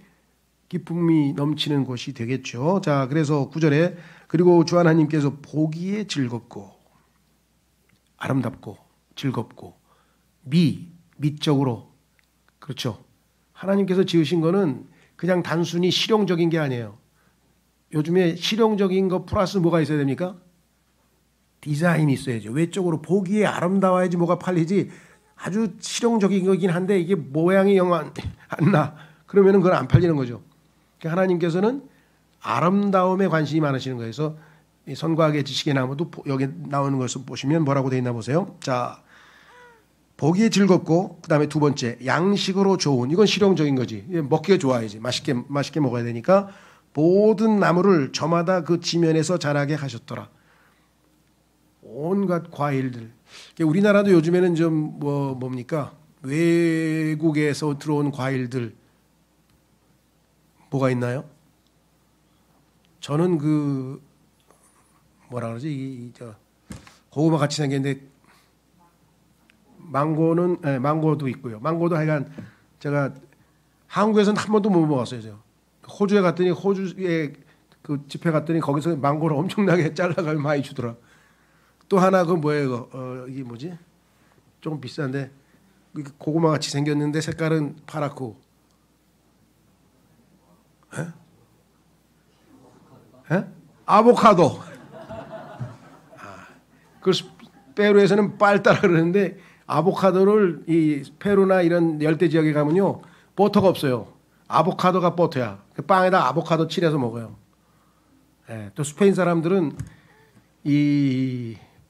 기쁨이 넘치는 곳이 되겠죠. 자, 그래서 9절에 그리고 주 하나님께서 보기에 즐겁고 아름답고 즐겁고 미적으로, 그렇죠. 하나님께서 지으신 거는 그냥 단순히 실용적인 게 아니에요. 요즘에 실용적인 거 플러스 뭐가 있어야 됩니까? 디자인이 있어야죠. 외적으로 보기에 아름다워야지 뭐가 팔리지. 아주 실용적인 거긴 한데 이게 모양이 영 안 나. 그러면은 그건 안 팔리는 거죠. 그러니까 하나님께서는 아름다움에 관심이 많으시는 거예요. 그래서 이 선과학의 지식의 나무도 여기 나오는 것을 보시면 뭐라고 되어 있나 보세요. 자, 보기에 즐겁고, 그 다음에 두 번째 양식으로 좋은, 이건 실용적인 거지. 먹기가 좋아야지. 맛있게 먹어야 되니까 모든 나무를 저마다 그 지면에서 자라게 하셨더라. 온갖 과일들. 우리나라도 요즘에는 좀 뭡니까? 외국에서 들어온 과일들 뭐가 있나요? 저는 그 뭐라 그러지? 고구마 같이 생겼는데 망고도 있고요. 망고도 하여간 제가 한국에서는 한 번도 못 먹었어요. 제가. 호주에 갔더니 호주에 그 집회 갔더니 거기서 망고를 엄청나게 잘라가지고 많이 주더라. 또 하나 그 뭐예요? 이게 뭐지? 조금 비싼데 고구마 같이 생겼는데 색깔은 파랗고. 에? 아보카도. 그래서 페루에서는 빨따라 그러는데 아보카도를 이 페루나 이런 열대 지역에 가면요 버터가 없어요. 아보카도가 버터야. 그 빵에다 아보카도 칠해서 먹어요. 예, 또 스페인 사람들은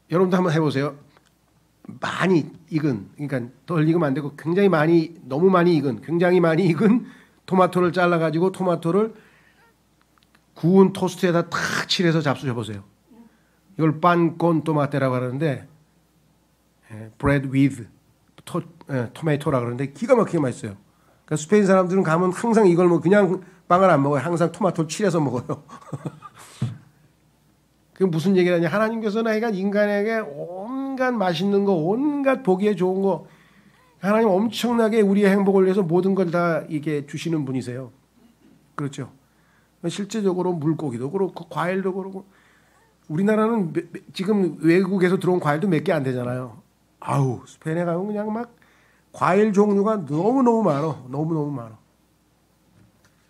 여러분도 한번 해보세요. 많이 익은, 그러니까 덜 익으면 안 되고 굉장히 많이, 너무 많이 익은, 굉장히 많이 익은 토마토를 잘라가지고 토마토를 구운 토스트에다 탁 칠해서 잡수셔보세요. 이걸 판콘 토마테라고 하는데 bread with 토마토라 그러는데 기가 막히게 맛있어요. 그러니까 스페인 사람들은 가면 항상 이걸 뭐 그냥 빵을 안 먹어요. 항상 토마토를 칠해서 먹어요. 그게 무슨 얘기냐면 하나님께서는 하여간 인간에게 온갖 맛있는 거, 온갖 보기에 좋은 거, 하나님 엄청나게 우리의 행복을 위해서 모든 걸 다 이게 주시는 분이세요. 그렇죠. 실제적으로 물고기도 그렇고 과일도 그렇고 우리나라는 지금 외국에서 들어온 과일도 몇 개 안 되잖아요. 아우, 스페인에 가면 그냥 막 과일 종류가 너무너무 많아. 너무너무 많아.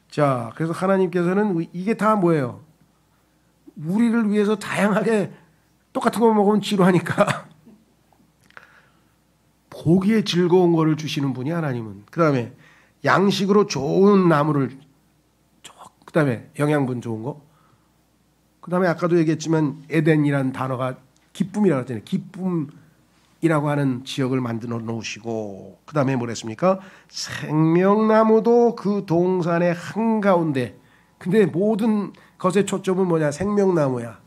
자, 그래서 하나님께서는 이게 다 뭐예요? 우리를 위해서 다양하게 똑같은 거 먹으면 지루하니까 보기에 즐거운 거를 주시는 분이 하나님은. 그 다음에 양식으로 좋은 나무를, 그 다음에 영양분 좋은 거, 그 다음에 아까도 얘기했지만 에덴이라는 단어가 기쁨이라고 했잖아요. 기쁨이라고 하는 지역을 만들어 놓으시고, 그 다음에 뭐랬습니까? 생명나무도 그 동산의 한가운데. 근데 모든 것의 초점은 뭐냐? 생명나무야.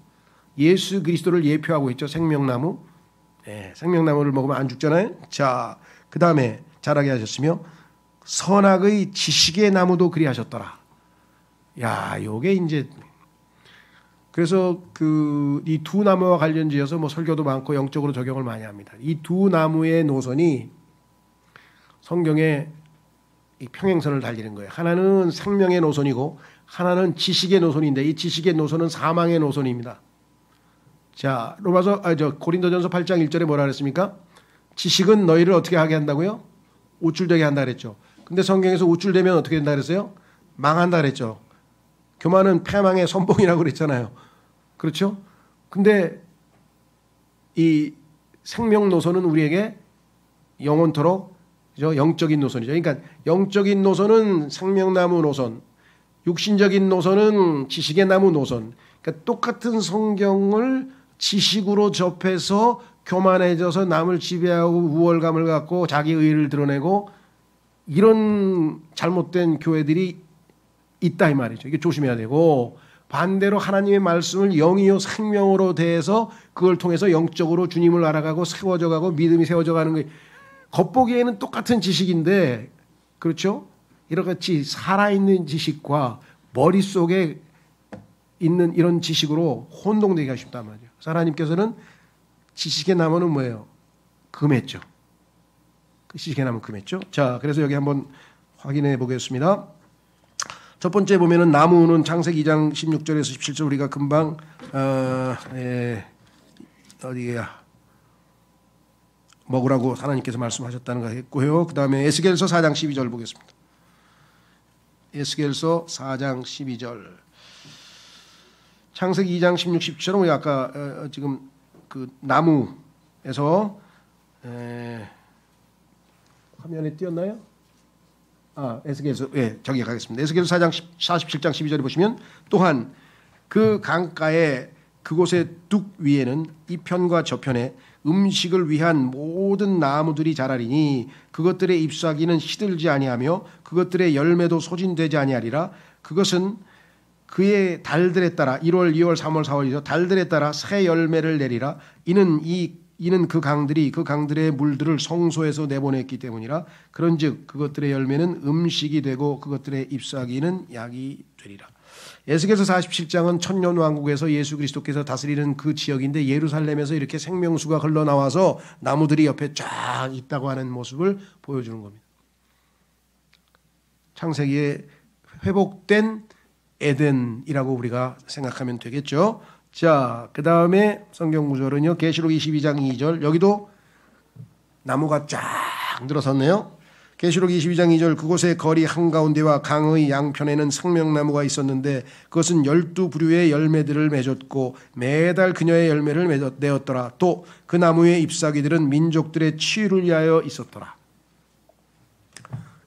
예수 그리스도를 예표하고 있죠. 생명나무. 네, 생명나무를 먹으면 안 죽잖아요. 자, 그 다음에 자라게 하셨으며 선악의 지식의 나무도 그리 하셨더라. 야, 요게 이제 그래서 이 두 나무와 관련지어서 뭐 설교도 많고 영적으로 적용을 많이 합니다. 이 두 나무의 노선이 성경에 이 평행선을 달리는 거예요. 하나는 생명의 노선이고 하나는 지식의 노선인데 이 지식의 노선은 사망의 노선입니다. 자, 고린도전서 8장 1절에 뭐라 그랬습니까? 지식은 너희를 어떻게 하게 한다고요? 우쭐되게 한다 그랬죠. 근데 성경에서 우쭐되면 어떻게 된다 그랬어요? 망한다 그랬죠. 교만은 패망의 선봉이라고 그랬잖아요. 그렇죠? 근데 이 생명 노선은 우리에게 영원토록 그죠? 영적인 노선이죠. 그러니까 영적인 노선은 생명나무 노선, 육신적인 노선은 지식의 나무 노선. 그러니까 똑같은 성경을 지식으로 접해서 교만해져서 남을 지배하고 우월감을 갖고 자기 의의를 드러내고 이런 잘못된 교회들이 있다 이 말이죠. 이게 조심해야 되고, 반대로 하나님의 말씀을 영이요 생명으로 대해서 그걸 통해서 영적으로 주님을 알아가고 세워져 가고 믿음이 세워져 가는 거, 겉보기에는 똑같은 지식인데, 그렇죠? 이렇게 살아있는 지식과 머릿속에 있는 이런 지식으로 혼동되기가 쉽단 말이에요. 하나님께서는 지식의 나무는 뭐예요? 금했죠. 그 지식의 나무는 금했죠. 자, 그래서 여기 한번 확인해 보겠습니다. 첫 번째 보면은 나무는 창세기 2장 16절에서 17절 우리가 금방 어디야 먹으라고 하나님께서 말씀하셨다는 거 했고요. 그 다음에 에스겔서 4장 12절 보겠습니다. 에스겔서 4장 12절. 창세기 2장 16, 17절은 우리 아까 지금 그 나무에서 화면에 띄었나요? 에스겔서, 저기 가겠습니다. 에스겔서 4장 47장 12절에 보시면 또한 그 강가에 그곳의 둑 위에는 이 편과 저편에 음식을 위한 모든 나무들이 자라리니 그것들의 잎사귀는 시들지 아니하며 그것들의 열매도 소진되지 아니하리라. 그것은 그의 달들에 따라 1월, 2월, 3월, 4월이죠. 달들에 따라 새 열매를 내리라. 이는 그 강들의 물들을 성소에서 내보냈기 때문이라. 그런즉 그것들의 열매는 음식이 되고 그것들의 잎사귀는 약이 되리라. 에스겔서 47장은 천년 왕국에서 예수 그리스도께서 다스리는 그 지역인데 예루살렘에서 이렇게 생명수가 흘러나와서 나무들이 옆에 쫙 있다고 하는 모습을 보여주는 겁니다. 창세기에 회복된 에덴이라고 우리가 생각하면 되겠죠. 자, 그 다음에 성경 구절은요. 계시록 22장 2절. 여기도 나무가 쫙 늘어섰네요. 계시록 22장 2절. 그곳의 거리 한가운데와 강의 양편에는 생명나무가 있었는데 그것은 12부류의 열매들을 맺었고 매달 그녀의 열매를 내었더라. 또 그 나무의 잎사귀들은 민족들의 치유를 위하여 있었더라.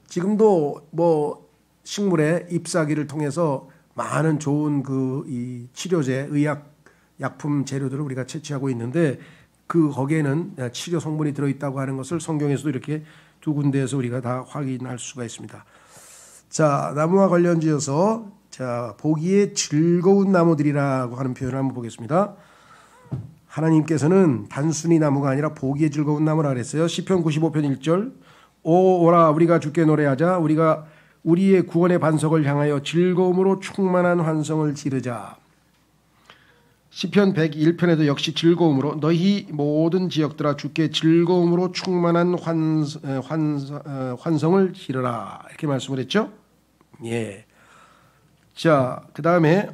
지금도 뭐 식물의 잎사귀를 통해서 많은 좋은 이 치료제, 약품 재료들을 우리가 채취하고 있는데 거기에는 치료 성분이 들어있다고 하는 것을 성경에서도 이렇게 두 군데에서 우리가 다 확인할 수가 있습니다. 자, 나무와 관련지어서 보기에 즐거운 나무들이라고 하는 표현을 한번 보겠습니다. 하나님께서는 단순히 나무가 아니라 보기에 즐거운 나무라 그랬어요. 시편 95편 1절. 오라 우리가 주께 노래하자. 우리가 우리의 구원의 반석을 향하여 즐거움으로 충만한 환성을 지르자. 시편 101편에도 역시 즐거움으로 너희 모든 지역들아 주께 즐거움으로 충만한 환성을 지르라. 이렇게 말씀을 했죠. 예. 자, 그 다음에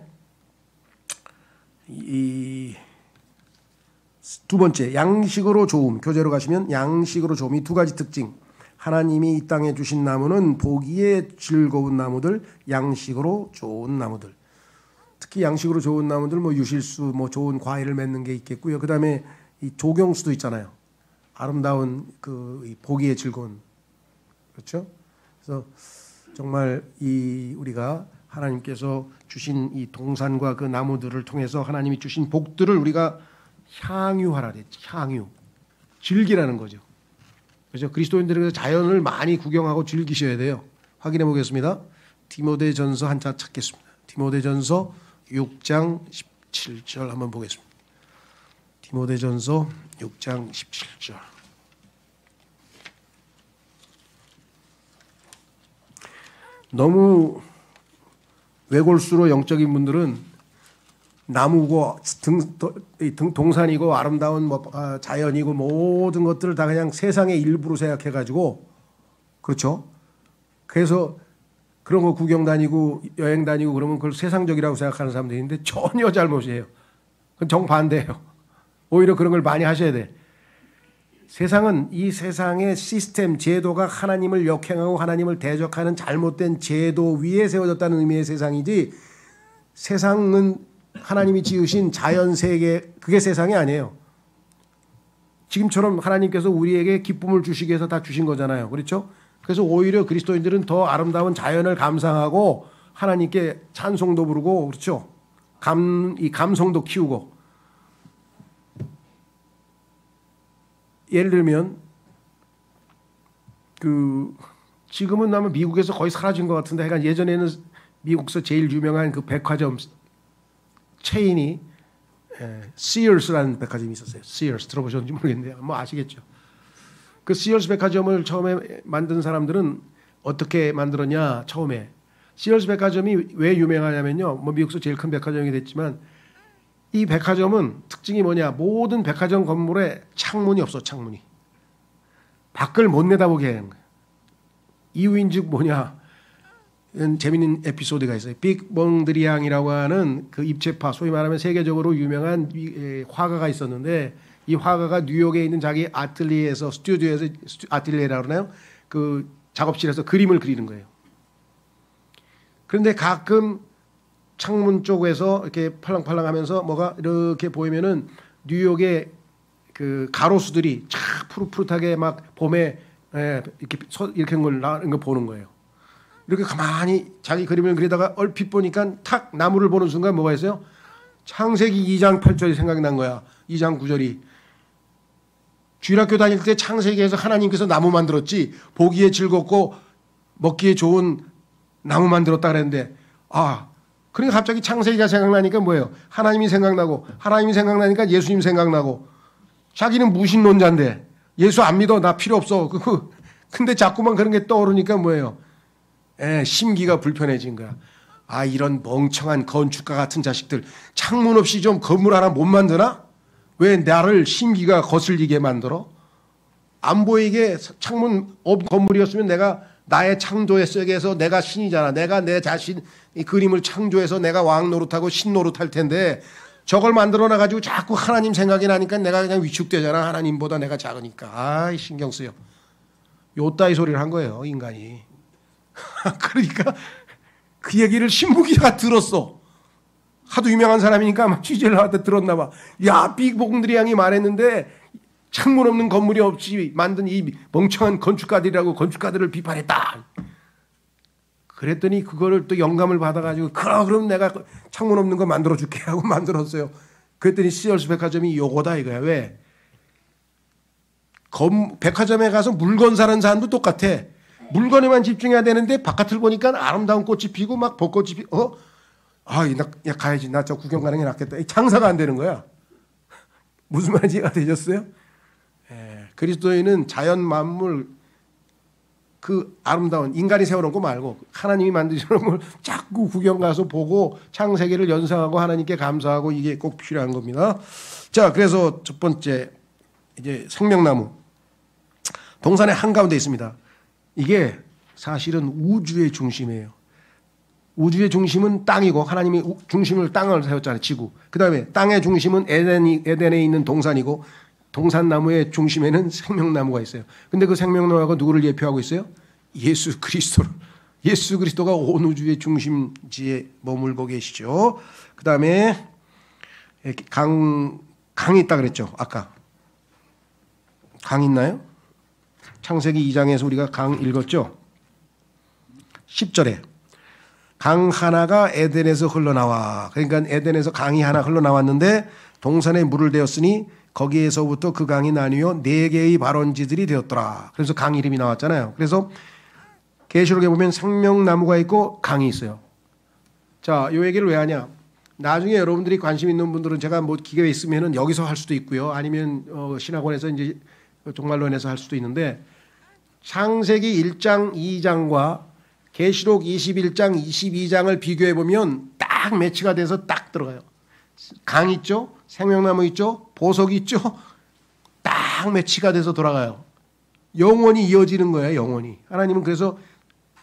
두 번째 양식으로 좋음. 교재로 가시면 양식으로 좋음. 이 두 가지 특징. 하나님이 이 땅에 주신 나무는 보기에 즐거운 나무들, 양식으로 좋은 나무들. 특히 양식으로 좋은 나무들, 유실수, 좋은 과일을 맺는 게 있겠고요. 그 다음에 이 조경수도 있잖아요. 아름다운 보기에 즐거운. 그렇죠? 그래서 정말 우리가 하나님께서 주신 이 동산과 그 나무들을 통해서 하나님이 주신 복들을 우리가 향유하라 그랬죠. 향유. 즐기라는 거죠. 그렇죠? 그리스도인들은 자연을 많이 구경하고 즐기셔야 돼요. 확인해 보겠습니다. 디모데전서 한자 찾겠습니다. 디모데전서 6장 17절 한번 보겠습니다. 디모데전서 6장 17절. 너무 외골수로 영적인 분들은 나무고 동산이고 아름다운 자연이고 모든 것들을 다 그냥 세상의 일부로 생각해가지고, 그렇죠? 그래서 그런 거 구경 다니고 여행 다니고 그러면 그걸 세상적이라고 생각하는 사람들이 있는데 전혀 잘못이에요. 그건 정반대예요. 오히려 그런 걸 많이 하셔야 돼. 세상은 이 세상의 시스템, 제도가 하나님을 역행하고 하나님을 대적하는 잘못된 제도 위에 세워졌다는 의미의 세상이지, 세상은 하나님이 지으신 자연 세계, 그게 세상이 아니에요. 지금처럼 하나님께서 우리에게 기쁨을 주시기 위해서 다 주신 거잖아요. 그렇죠? 그래서 오히려 그리스도인들은 더 아름다운 자연을 감상하고 하나님께 찬송도 부르고 그렇죠? 이 감성도 키우고 예를 들면 지금은 아마 미국에서 거의 사라진 것 같은데 하여간 예전에는 미국에서 제일 유명한 그 백화점 체인이 Sears라는 백화점이 있었어요. Sears 들어보셨는지 모르겠는데 뭐 아시겠죠. 그 Sears 백화점을 처음에 만든 사람들은 어떻게 만들었냐. 처음에 Sears 백화점이 왜 유명하냐면요. 뭐 미국에서 제일 큰 백화점이 됐지만 이 백화점은 특징이 뭐냐. 모든 백화점 건물에 창문이 없어. 창문이. 밖을 못 내다보게 하는 거예요. 이유인즉 뭐냐. 재밌는 에피소드가 있어요. 빅 몽드리앙이라고 하는 그 입체파, 소위 말하면 세계적으로 유명한 화가가 있었는데 이 화가가 뉴욕에 있는 자기 아틀리에에서 스튜디오에서 아틀리에라고 그러나요? 그 작업실에서 그림을 그리는 거예요. 그런데 가끔 창문 쪽에서 이렇게 팔랑팔랑하면서 뭐가 이렇게 보이면은 뉴욕의 그 가로수들이 쫙 푸릇푸릇하게 막 봄에 이렇게 나는 거 보는 거예요. 이렇게 가만히 자기 그림을 그리다가 얼핏 보니까 탁 나무를 보는 순간 뭐가 있어요? 창세기 2장 8절이 생각난 거야. 2장 9절이. 주일학교 다닐 때 창세기에서 하나님께서 나무 만들었지 보기에 즐겁고 먹기에 좋은 나무 만들었다 그랬는데 그러니까 갑자기 창세기가 생각나니까 뭐예요? 하나님이 생각나고 하나님이 생각나니까 예수님 생각나고 자기는 무신론자인데 예수 안 믿어 나 필요 없어. 근데 자꾸만 그런 게 떠오르니까 뭐예요? 심기가 불편해진 거야. 이런 멍청한 건축가 같은 자식들 창문 없이 좀 건물 하나 못 만드나? 왜 나를 심기가 거슬리게 만들어? 안 보이게 창문 없 건물이었으면 내가 나의 창조의 세계에서 내가 신이잖아. 내가 내 자신 이 그림을 창조해서 내가 왕 노릇하고 신 노릇할 텐데 저걸 만들어 놔가지고 자꾸 하나님 생각이 나니까 내가 그냥 위축되잖아. 하나님보다 내가 작으니까. 신경 쓰여. 요따위 소리를 한 거예요. 인간이. 그러니까 그 얘기를 신부기자가 들었어. 하도 유명한 사람이니까 아마 취재를 하다 들었나 봐. 야, 빅몽드리앙이 말했는데 창문 없는 건물이 없이 만든 이 멍청한 건축가들이라고 건축가들을 비판했다. 그랬더니 그거를 또 영감을 받아가지고 그럼 내가 창문 없는 거 만들어줄게 하고 만들었어요. 그랬더니 시얼스 백화점이 요거다 이거야. 왜? 백화점에 가서 물건 사는 사람도 똑같아. 물건에만 집중해야 되는데 바깥을 보니까 아름다운 꽃이 피고 막 벚꽃이 피고 나 가야지. 나 저 구경 가는 게 낫겠다. 장사가 안 되는 거야. 무슨 말인지 이해가 되셨어요? 그리스도인은 자연 만물 그 아름다운 인간이 세워놓은 거 말고 하나님이 만드시는 걸 자꾸 구경 가서 보고 창세기를 연상하고 하나님께 감사하고 이게 꼭 필요한 겁니다. 자, 그래서 첫 번째 이제 생명나무 동산의 한가운데 있습니다. 이게 사실은 우주의 중심이에요. 우주의 중심은 땅이고 하나님이 중심을 땅을 세웠잖아요. 지구. 그 다음에 땅의 중심은 에덴에 있는 동산이고 동산나무의 중심에는 생명나무가 있어요. 근데 그 생명나무가 누구를 예표하고 있어요? 예수 그리스도를. 예수 그리스도가 온 우주의 중심지에 머물고 계시죠. 그 다음에 강이 있다 그랬죠. 아까. 강 있나요? 창세기 2장에서 우리가 강 읽었죠. 10절에 강 하나가 에덴에서 흘러나와. 그러니까 에덴에서 강이 하나 흘러나왔는데 동산에 물을 대었으니 거기에서부터 그 강이 나뉘어 4개의 발원지들이 되었더라. 그래서 강 이름이 나왔잖아요. 그래서 계시록에 보면 생명나무가 있고 강이 있어요. 자, 이 얘기를 왜 하냐. 나중에 여러분들이 관심 있는 분들은 제가 뭐 기회가 있으면 여기서 할 수도 있고요. 아니면 신학원에서 이제 종말론에서 할 수도 있는데 창세기 1장 2장과 계시록 21장 22장을 비교해 보면 딱 매치가 돼서 딱 들어가요. 강 있죠? 생명나무 있죠? 보석 있죠? 딱 매치가 돼서 돌아가요. 영원히 이어지는 거예요. 영원히. 하나님은 그래서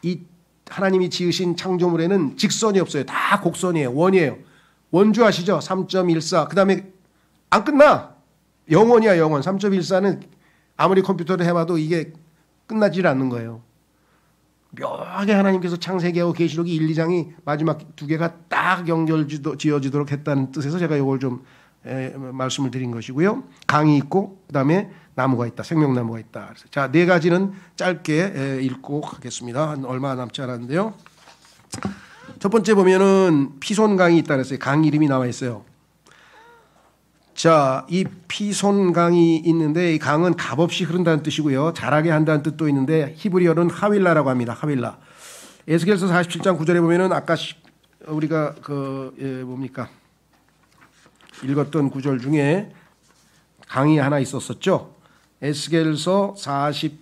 이 하나님이 지으신 창조물에는 직선이 없어요. 다 곡선이에요. 원이에요. 원주 아시죠? 3.14. 그 다음에 안 끝나. 영원이야. 영원. 3.14는 아무리 컴퓨터를 해봐도 이게 끝나질 않는 거예요. 묘하게 하나님께서 창세기하고 계시록이 1, 2장이 마지막 2개가 딱 연결 지어지도록 했다는 뜻에서 제가 이걸 좀 말씀을 드린 것이고요. 강이 있고 그다음에 나무가 있다. 생명나무가 있다. 자, 네 가지는 짧게 읽고 가겠습니다. 한 얼마 남지 않았는데요. 첫 번째 보면은 피손강이 있다 그랬어요. 강 이름이 나와 있어요. 자, 이 피손강이 있는데 이 강은 값없이 흐른다는 뜻이고요. 자라게 한다는 뜻도 있는데 히브리어는 하윌라라고 합니다. 하윌라. 에스겔서 47장 9절에 보면은 아까 우리가 뭡니까? 읽었던 구절 중에 강이 하나 있었었죠. 에스겔서 47장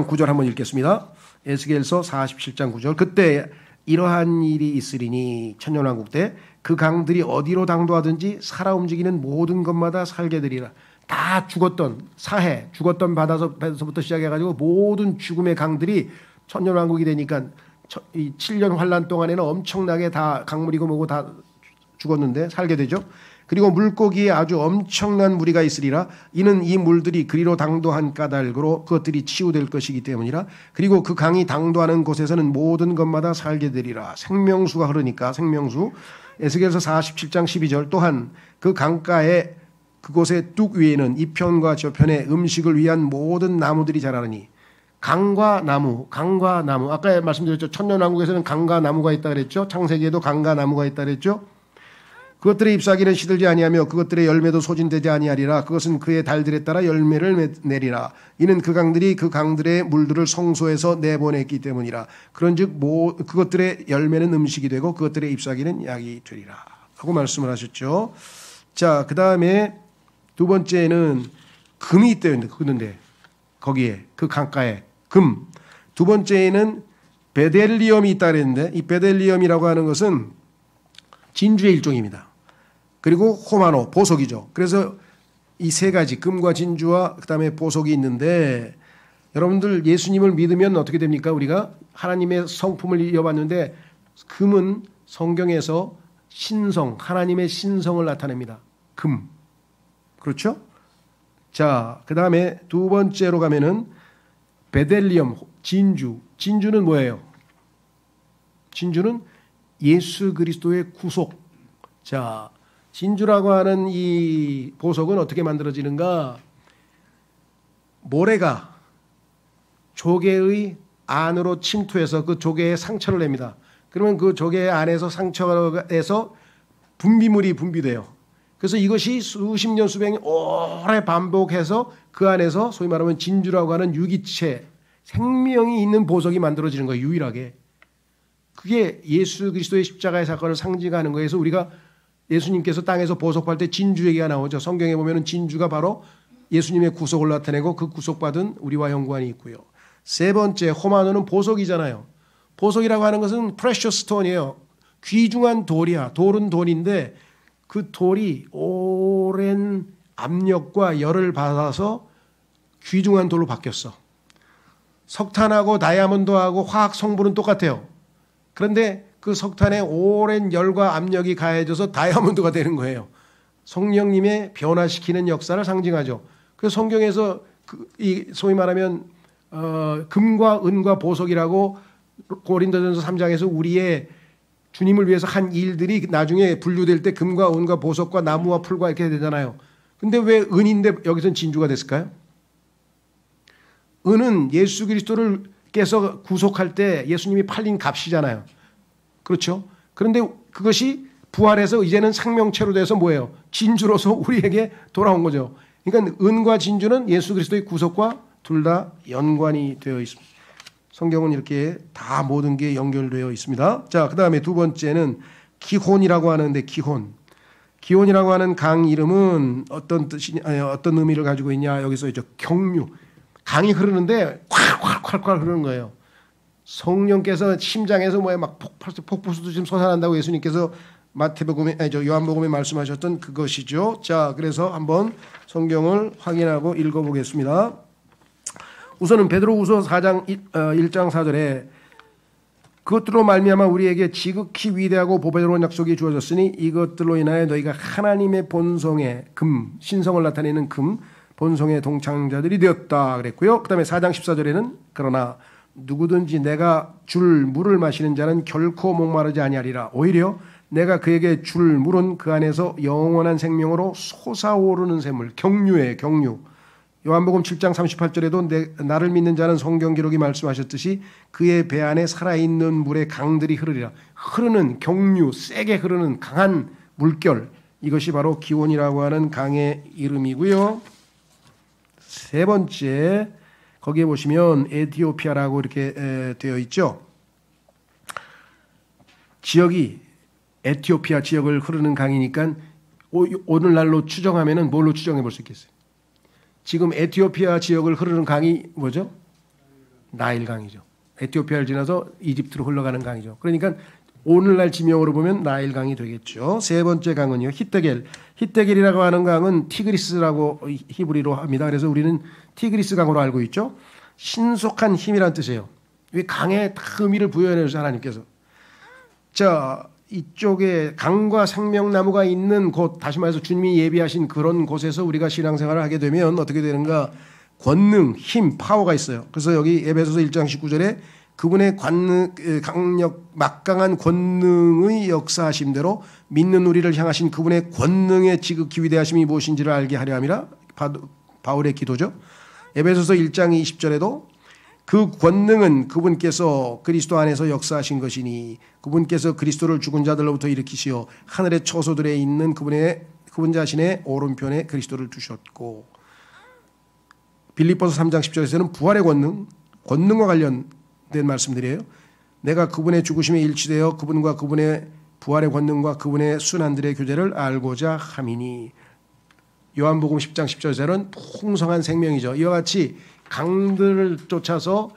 9절 한번 읽겠습니다. 에스겔서 47장 9절. 그때 이러한 일이 있으리니 천년왕국 때 그 강들이 어디로 당도하든지 살아 움직이는 모든 것마다 살게 되리라. 다 죽었던 사해, 죽었던 바다서부터 시작해가지고 모든 죽음의 강들이 천년왕국이 되니까 이 7년 환란 동안에는 엄청나게 다 강물이고 뭐고 다 죽었는데 살게 되죠. 그리고 물고기에 아주 엄청난 무리가 있으리라. 이는 이 물들이 그리로 당도한 까닭으로 그것들이 치유될 것이기 때문이라. 그리고 그 강이 당도하는 곳에서는 모든 것마다 살게 되리라. 생명수가 흐르니까 생명수. 에스겔서 47장 12절. 또한 그 강가에 그곳의 뚝 위에는 이편과 저편에 음식을 위한 모든 나무들이 자라느니. 강과 나무. 아까 말씀드렸죠. 천년왕국에서는 강과 나무가 있다 그랬죠. 창세기에도 강과 나무가 있다 그랬죠. 그것들의 잎사귀는 시들지 아니하며 그것들의 열매도 소진되지 아니하리라. 그것은 그의 달들에 따라 열매를 내리라. 이는 그 강들이 그 강들의 물들을 성소에서 내보냈기 때문이라. 그런즉 그것들의 열매는 음식이 되고 그것들의 잎사귀는 약이 되리라. 하고 말씀을 하셨죠. 자, 그 다음에 두 번째는 금이 있대요. 그런데 거기에 그 강가에 금. 두 번째에는 베델리엄이 있다 그랬는데 이 베델리엄이라고 하는 것은 진주의 일종입니다. 그리고 호마노, 보석이죠. 그래서 이 세 가지 금과 진주와 그다음에 보석이 있는데 여러분들 예수님을 믿으면 어떻게 됩니까? 우리가 하나님의 성품을 이어봤는데 금은 성경에서 신성, 하나님의 신성을 나타냅니다. 금. 그렇죠? 자, 그다음에 두 번째로 가면은 베델리엄, 진주. 진주는 뭐예요? 진주는 예수 그리스도의 구속. 자, 진주라고 하는 이 보석은 어떻게 만들어지는가? 모래가 조개의 안으로 침투해서 그 조개에 상처를 냅니다. 그러면 그 조개 안에서 상처에서 분비물이 분비돼요. 그래서 이것이 수십 년 수백 년 오래 반복해서 그 안에서 소위 말하면 진주라고 하는 유기체, 생명이 있는 보석이 만들어지는 거예요. 유일하게. 그게 예수 그리스도의 십자가의 사건을 상징하는 거예요. 그래서 우리가 예수님께서 땅에서 보석할 때 진주 얘기가 나오죠. 성경에 보면 진주가 바로 예수님의 구속을 나타내고 그 구속받은 우리와 연관이 있고요. 세 번째, 호마노는 보석이잖아요. 보석이라고 하는 것은 프레셔스 스톤이에요. 귀중한 돌이야. 돌은 돌인데 그 돌이 오랜 압력과 열을 받아서 귀중한 돌로 바뀌었어. 석탄하고 다이아몬드하고 화학 성분은 똑같아요. 그런데 그 석탄에 오랜 열과 압력이 가해져서 다이아몬드가 되는 거예요. 성령님의 변화시키는 역사를 상징하죠. 그래서 성경에서 이 소위 말하면 금과 은과 보석이라고 고린도전서 3장에서 우리의 주님을 위해서 한 일들이 나중에 분류될 때 금과 은과 보석과 나무와 풀과 이렇게 되잖아요. 근데 왜 은인데 여기서는 진주가 됐을까요? 은은 예수 그리스도를 께서 구속할 때 예수님이 팔린 값이잖아요. 그렇죠? 그런데 그것이 부활해서 이제는 생명체로 돼서 뭐예요? 진주로서 우리에게 돌아온 거죠. 그러니까 은과 진주는 예수 그리스도의 구속과 둘 다 연관이 되어 있습니다. 성경은 이렇게 다 모든 게 연결되어 있습니다. 자, 그 다음에 두 번째는 기혼이라고 하는데 기혼이라고 하는 강 이름은 어떤 뜻이냐, 어떤 의미를 가지고 있냐? 여기서 이제 경류. 강이 흐르는데 콸콸콸콸 흐르는 거예요. 성령께서 심장에서 막 폭포수도 지금 솟아난다고 예수님께서 요한복음에 말씀하셨던 그것이죠. 자, 그래서 한번 성경을 확인하고 읽어보겠습니다. 우선은 베드로후서 4장 1장 4절에 그것들로 말미암아 우리에게 지극히 위대하고 보배로운 약속이 주어졌으니 이것들로 인하여 너희가 하나님의 본성의 금, 신성을 나타내는 금, 본성의 동창자들이 되었다 그랬고요. 그 다음에 4장 14절에는 그러나 누구든지 내가 줄 물을 마시는 자는 결코 목마르지 아니하리라. 오히려 내가 그에게 줄 물은 그 안에서 영원한 생명으로 솟아오르는 샘물. 경류예요, 경류. 요한복음 7장 38절에도 나를 믿는 자는 성경 기록이 말씀하셨듯이 그의 배 안에 살아있는 물의 강들이 흐르리라. 흐르는 경류, 세게 흐르는 강한 물결, 이것이 바로 기온이라고 하는 강의 이름이고요. 세 번째, 거기에 보시면 에티오피아라고 이렇게 되어 있죠. 지역이 에티오피아 지역을 흐르는 강이니까 오늘날로 추정하면은 뭘로 추정해 볼 수 있겠어요? 지금 에티오피아 지역을 흐르는 강이 뭐죠? 나일강이죠. 에티오피아를 지나서 이집트로 흘러가는 강이죠. 그러니까 오늘날 지명으로 보면 나일강이 되겠죠. 세 번째 강은요, 히데겔. 히데겔이라고 하는 강은 티그리스라고 히브리로 합니다. 그래서 우리는 티그리스 강으로 알고 있죠. 신속한 힘이란 뜻이에요. 이 강에 다 의미를 부여해내서 하나님께서. 자, 이쪽에 강과 생명나무가 있는 곳, 다시 말해서 주님이 예비하신 그런 곳에서 우리가 신앙생활을 하게 되면 어떻게 되는가? 권능, 힘, 파워가 있어요. 그래서 여기 에베소서 1장 19절에 그분의 강력 막강한 권능의 역사하심대로 믿는 우리를 향하신 그분의 권능의 지극히 위대하심이 무엇인지를 알게 하려 함이라. 바울의 기도죠. 에베소서 1장 20절에도 그 권능은 그분께서 그리스도 안에서 역사하신 것이니 그분께서 그리스도를 죽은 자들로부터 일으키시어 하늘의 초소들에 있는 그분 자신의 오른편에 그리스도를 두셨고, 빌립보서 3장 10절에서는 부활의 권능과 관련된 말씀들이에요. 내가 그분의 죽으심에 일치되어 그분과 그분의 부활의 권능과 그분의 순환들의 교제를 알고자 함이니. 요한복음 10장 10절에서는 풍성한 생명이죠. 이와 같이 강들을 쫓아서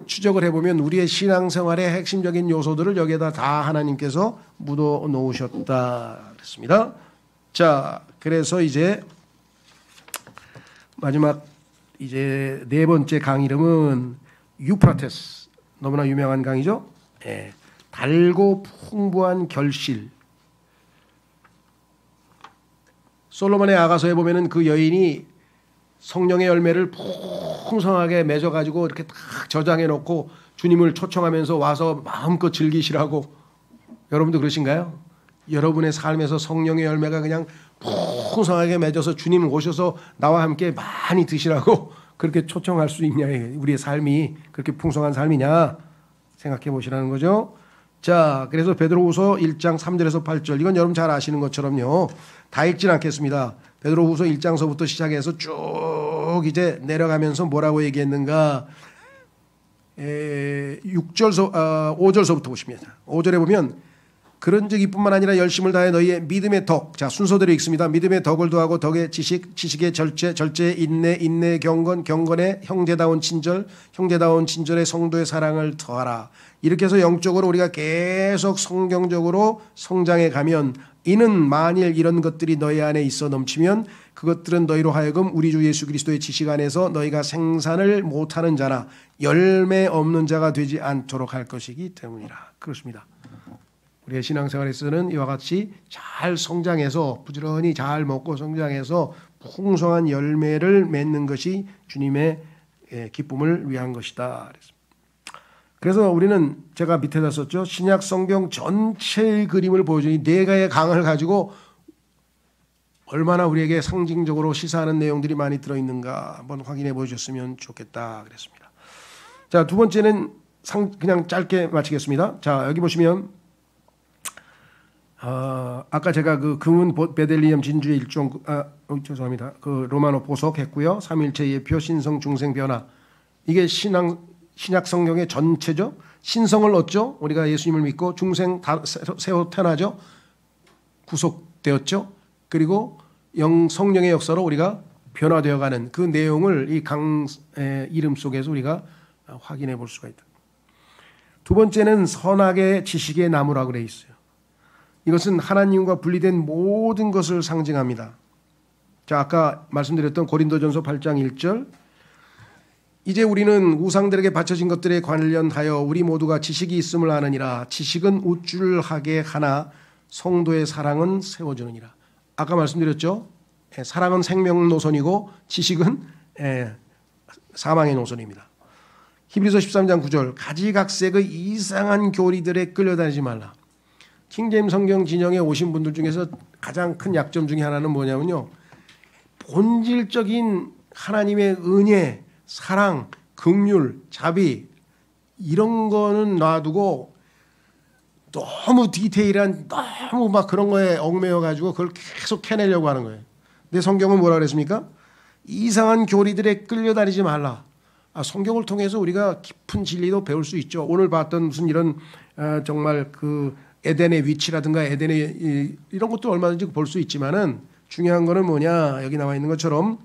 추적을 해보면 우리의 신앙생활의 핵심적인 요소들을 여기에다 다 하나님께서 묻어 놓으셨다 그랬습니다. 자, 그래서 이제 마지막 이제 네 번째 강 이름은 유프라테스. 너무나 유명한 강이죠. 예, 달고 풍부한 결실. 솔로몬의 아가서에 보면은 그 여인이 성령의 열매를 풍성하게 맺어가지고 이렇게 딱 저장해 놓고 주님을 초청하면서 와서 마음껏 즐기시라고. 여러분도 그러신가요? 여러분의 삶에서 성령의 열매가 그냥 풍성하게 맺어서 주님 오셔서 나와 함께 많이 드시라고 그렇게 초청할 수 있냐. 우리의 삶이 그렇게 풍성한 삶이냐 생각해 보시라는 거죠. 자, 그래서 베드로후서 1장 3절에서 8절, 이건 여러분 잘 아시는 것처럼요, 다 읽진 않겠습니다. 베드로후서 1장서부터 시작해서 쭉 이제 내려가면서 뭐라고 얘기했는가? 5절서부터 보십니다. 5절에 보면 그런즉 이뿐만 아니라 열심을 다해 너희의 믿음의 덕, 자 순서대로 읽습니다. 믿음의 덕을 더하고 덕의 지식, 지식의 절제, 절제의 인내, 인내의 경건, 경건의 형제다운 친절, 형제다운 친절의 성도의 사랑을 더하라. 이렇게 해서 영적으로 우리가 계속 성경적으로 성장해 가면, 이는 만일 이런 것들이 너희 안에 있어 넘치면 그것들은 너희로 하여금 우리 주 예수 그리스도의 지식 안에서 너희가 생산을 못하는 자나 열매 없는 자가 되지 않도록 할 것이기 때문이라. 그렇습니다. 우리의 신앙생활에서는 이와 같이 잘 성장해서 부지런히 잘 먹고 성장해서 풍성한 열매를 맺는 것이 주님의 기쁨을 위한 것이다. 그래서 우리는 제가 밑에다 썼죠. 신약 성경 전체의 그림을 보여주니 네 개의 강을 가지고 얼마나 우리에게 상징적으로 시사하는 내용들이 많이 들어있는가 한번 확인해 보셨으면 좋겠다 그랬습니다. 자, 두 번째는 그냥 짧게 마치겠습니다. 자, 여기 보시면 아까 제가 그 금은 베들리헴 진주의 일종, 죄송합니다. 그 로마노 보석 했고요. 삼일체 예표, 신성, 중생, 변화. 이게 신약 성경의 전체죠. 신성을 얻죠. 우리가 예수님을 믿고 중생 새로 태어나죠. 구속되었죠. 그리고 성령의 역사로 우리가 변화되어가는 그 내용을 이 강의 이름 속에서 우리가 확인해 볼 수가 있다. 두 번째는 선악의 지식의 나무라고 되어 있어요. 이것은 하나님과 분리된 모든 것을 상징합니다. 자, 아까 말씀드렸던 고린도전서 8장 1절, 이제 우리는 우상들에게 바쳐진 것들에 관련하여 우리 모두가 지식이 있음을 아느니라. 지식은 우쭐하게 하나 성도의 사랑은 세워주느니라. 아까 말씀드렸죠. 사랑은 생명 노선이고 지식은 사망의 노선입니다. 히브리서 13장 9절 가지각색의 이상한 교리들에 끌려다니지 말라. 킹제임 성경 진영에 오신 분들 중에서 가장 큰 약점 중에 하나는 뭐냐면요. 본질적인 하나님의 은혜, 사랑, 긍휼, 자비 이런 거는 놔두고 너무 디테일한 너무 막 그런 거에 얽매여 가지고 그걸 계속 캐내려고 하는 거예요. 근데 성경은 뭐라 그랬습니까? 이상한 교리들에 끌려다니지 말라. 성경을 통해서 우리가 깊은 진리도 배울 수 있죠. 오늘 봤던 무슨 이런 정말 그 에덴의 위치라든가 에덴의 이런 것도 얼마든지 볼 수 있지만은 중요한 거는 뭐냐? 여기 나와 있는 것처럼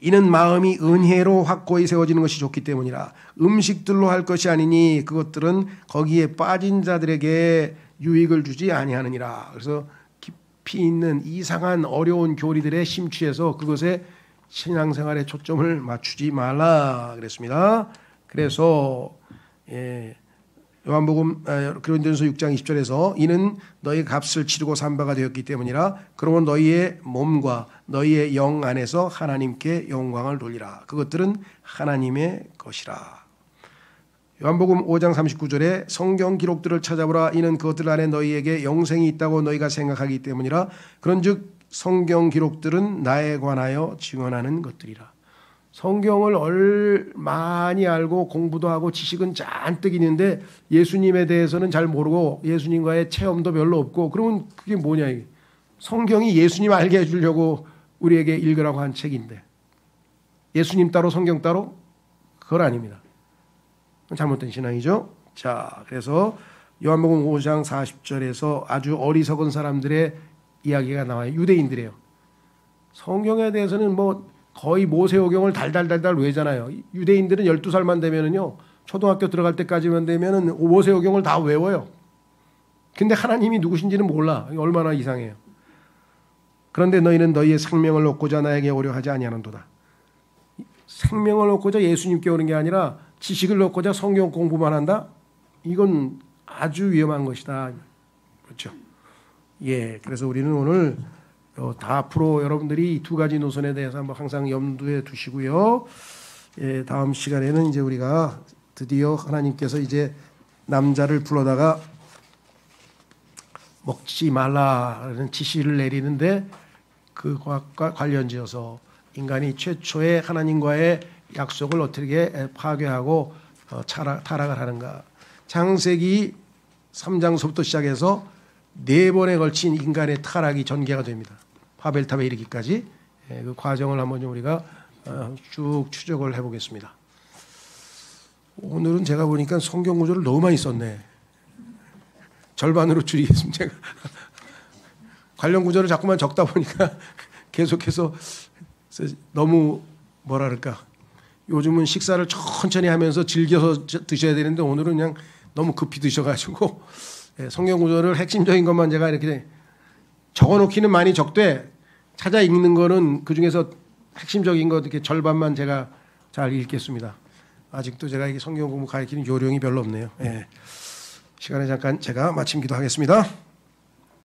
이는 마음이 은혜로 확고히 세워지는 것이 좋기 때문이라. 음식들로 할 것이 아니니 그것들은 거기에 빠진 자들에게 유익을 주지 아니하느니라. 그래서 깊이 있는 이상한 어려운 교리들에 심취해서 그것에 신앙생활에 초점을 맞추지 말라 그랬습니다. 그래서 요한복음 고린도전서 6장 20절에서 이는 너희 값을 치르고 산 바가 되었기 때문이라. 그러면 너희의 몸과 너희의 영 안에서 하나님께 영광을 돌리라. 그것들은 하나님의 것이라. 요한복음 5장 39절에 성경 기록들을 찾아보라. 이는 그것들 안에 너희에게 영생이 있다고 너희가 생각하기 때문이라. 그런즉 성경 기록들은 나에 관하여 증언하는 것들이라. 성경을 많이 알고 공부도 하고 지식은 잔뜩 있는데 예수님에 대해서는 잘 모르고 예수님과의 체험도 별로 없고 그러면 그게 뭐냐 이게. 성경이 예수님 알게 해주려고 우리에게 읽으라고 한 책인데 예수님 따로 성경 따로? 그건 아닙니다. 잘못된 신앙이죠. 자, 그래서 요한복음 5장 40절에서 아주 어리석은 사람들의 이야기가 나와요. 유대인들이에요. 성경에 대해서는 뭐 거의 모세오경을 달달달달 외잖아요. 유대인들은 12살만 되면은요, 초등학교 들어갈 때까지만 되면은 모세오경을 다 외워요. 근데 하나님이 누구신지는 몰라. 얼마나 이상해요. 그런데 너희는 너희의 생명을 얻고자 나에게 오려 하지 아니하는도다. 생명을 얻고자 예수님께 오는 게 아니라 지식을 얻고자 성경 공부만 한다? 이건 아주 위험한 것이다. 그렇죠? 예, 그래서 우리는 오늘 다 앞으로 여러분들이 이 두 가지 노선에 대해서 한번 항상 염두에 두시고요. 예, 다음 시간에는 이제 우리가 드디어 하나님께서 이제 남자를 불러다가 먹지 말라는 지시를 내리는데 그것과 관련지어서 인간이 최초의 하나님과의 약속을 어떻게 파괴하고 타락을 하는가. 창세기 3장서부터 시작해서 4번에 걸친 인간의 타락이 전개가 됩니다. 바벨탑에 이르기까지 그 과정을 한번 우리가 쭉 추적을 해보겠습니다. 오늘은 제가 보니까 성경 구절을 너무 많이 썼네. 절반으로 줄이겠습니다. 제가 관련 구절을 자꾸만 적다 보니까 계속해서 너무 뭐라 그럴까. 요즘은 식사를 천천히 하면서 즐겨서 드셔야 되는데 오늘은 그냥 너무 급히 드셔가지고 성경 구절을 핵심적인 것만 제가 이렇게 적어놓기는 많이 적되 찾아 읽는 거는 그 중에서 핵심적인 것 이렇게 절반만 제가 잘 읽겠습니다. 아직도 제가 이게 성경 공부 가르치는 요령이 별로 없네요. 예. 시간에 잠깐 제가 마침 기도하겠습니다.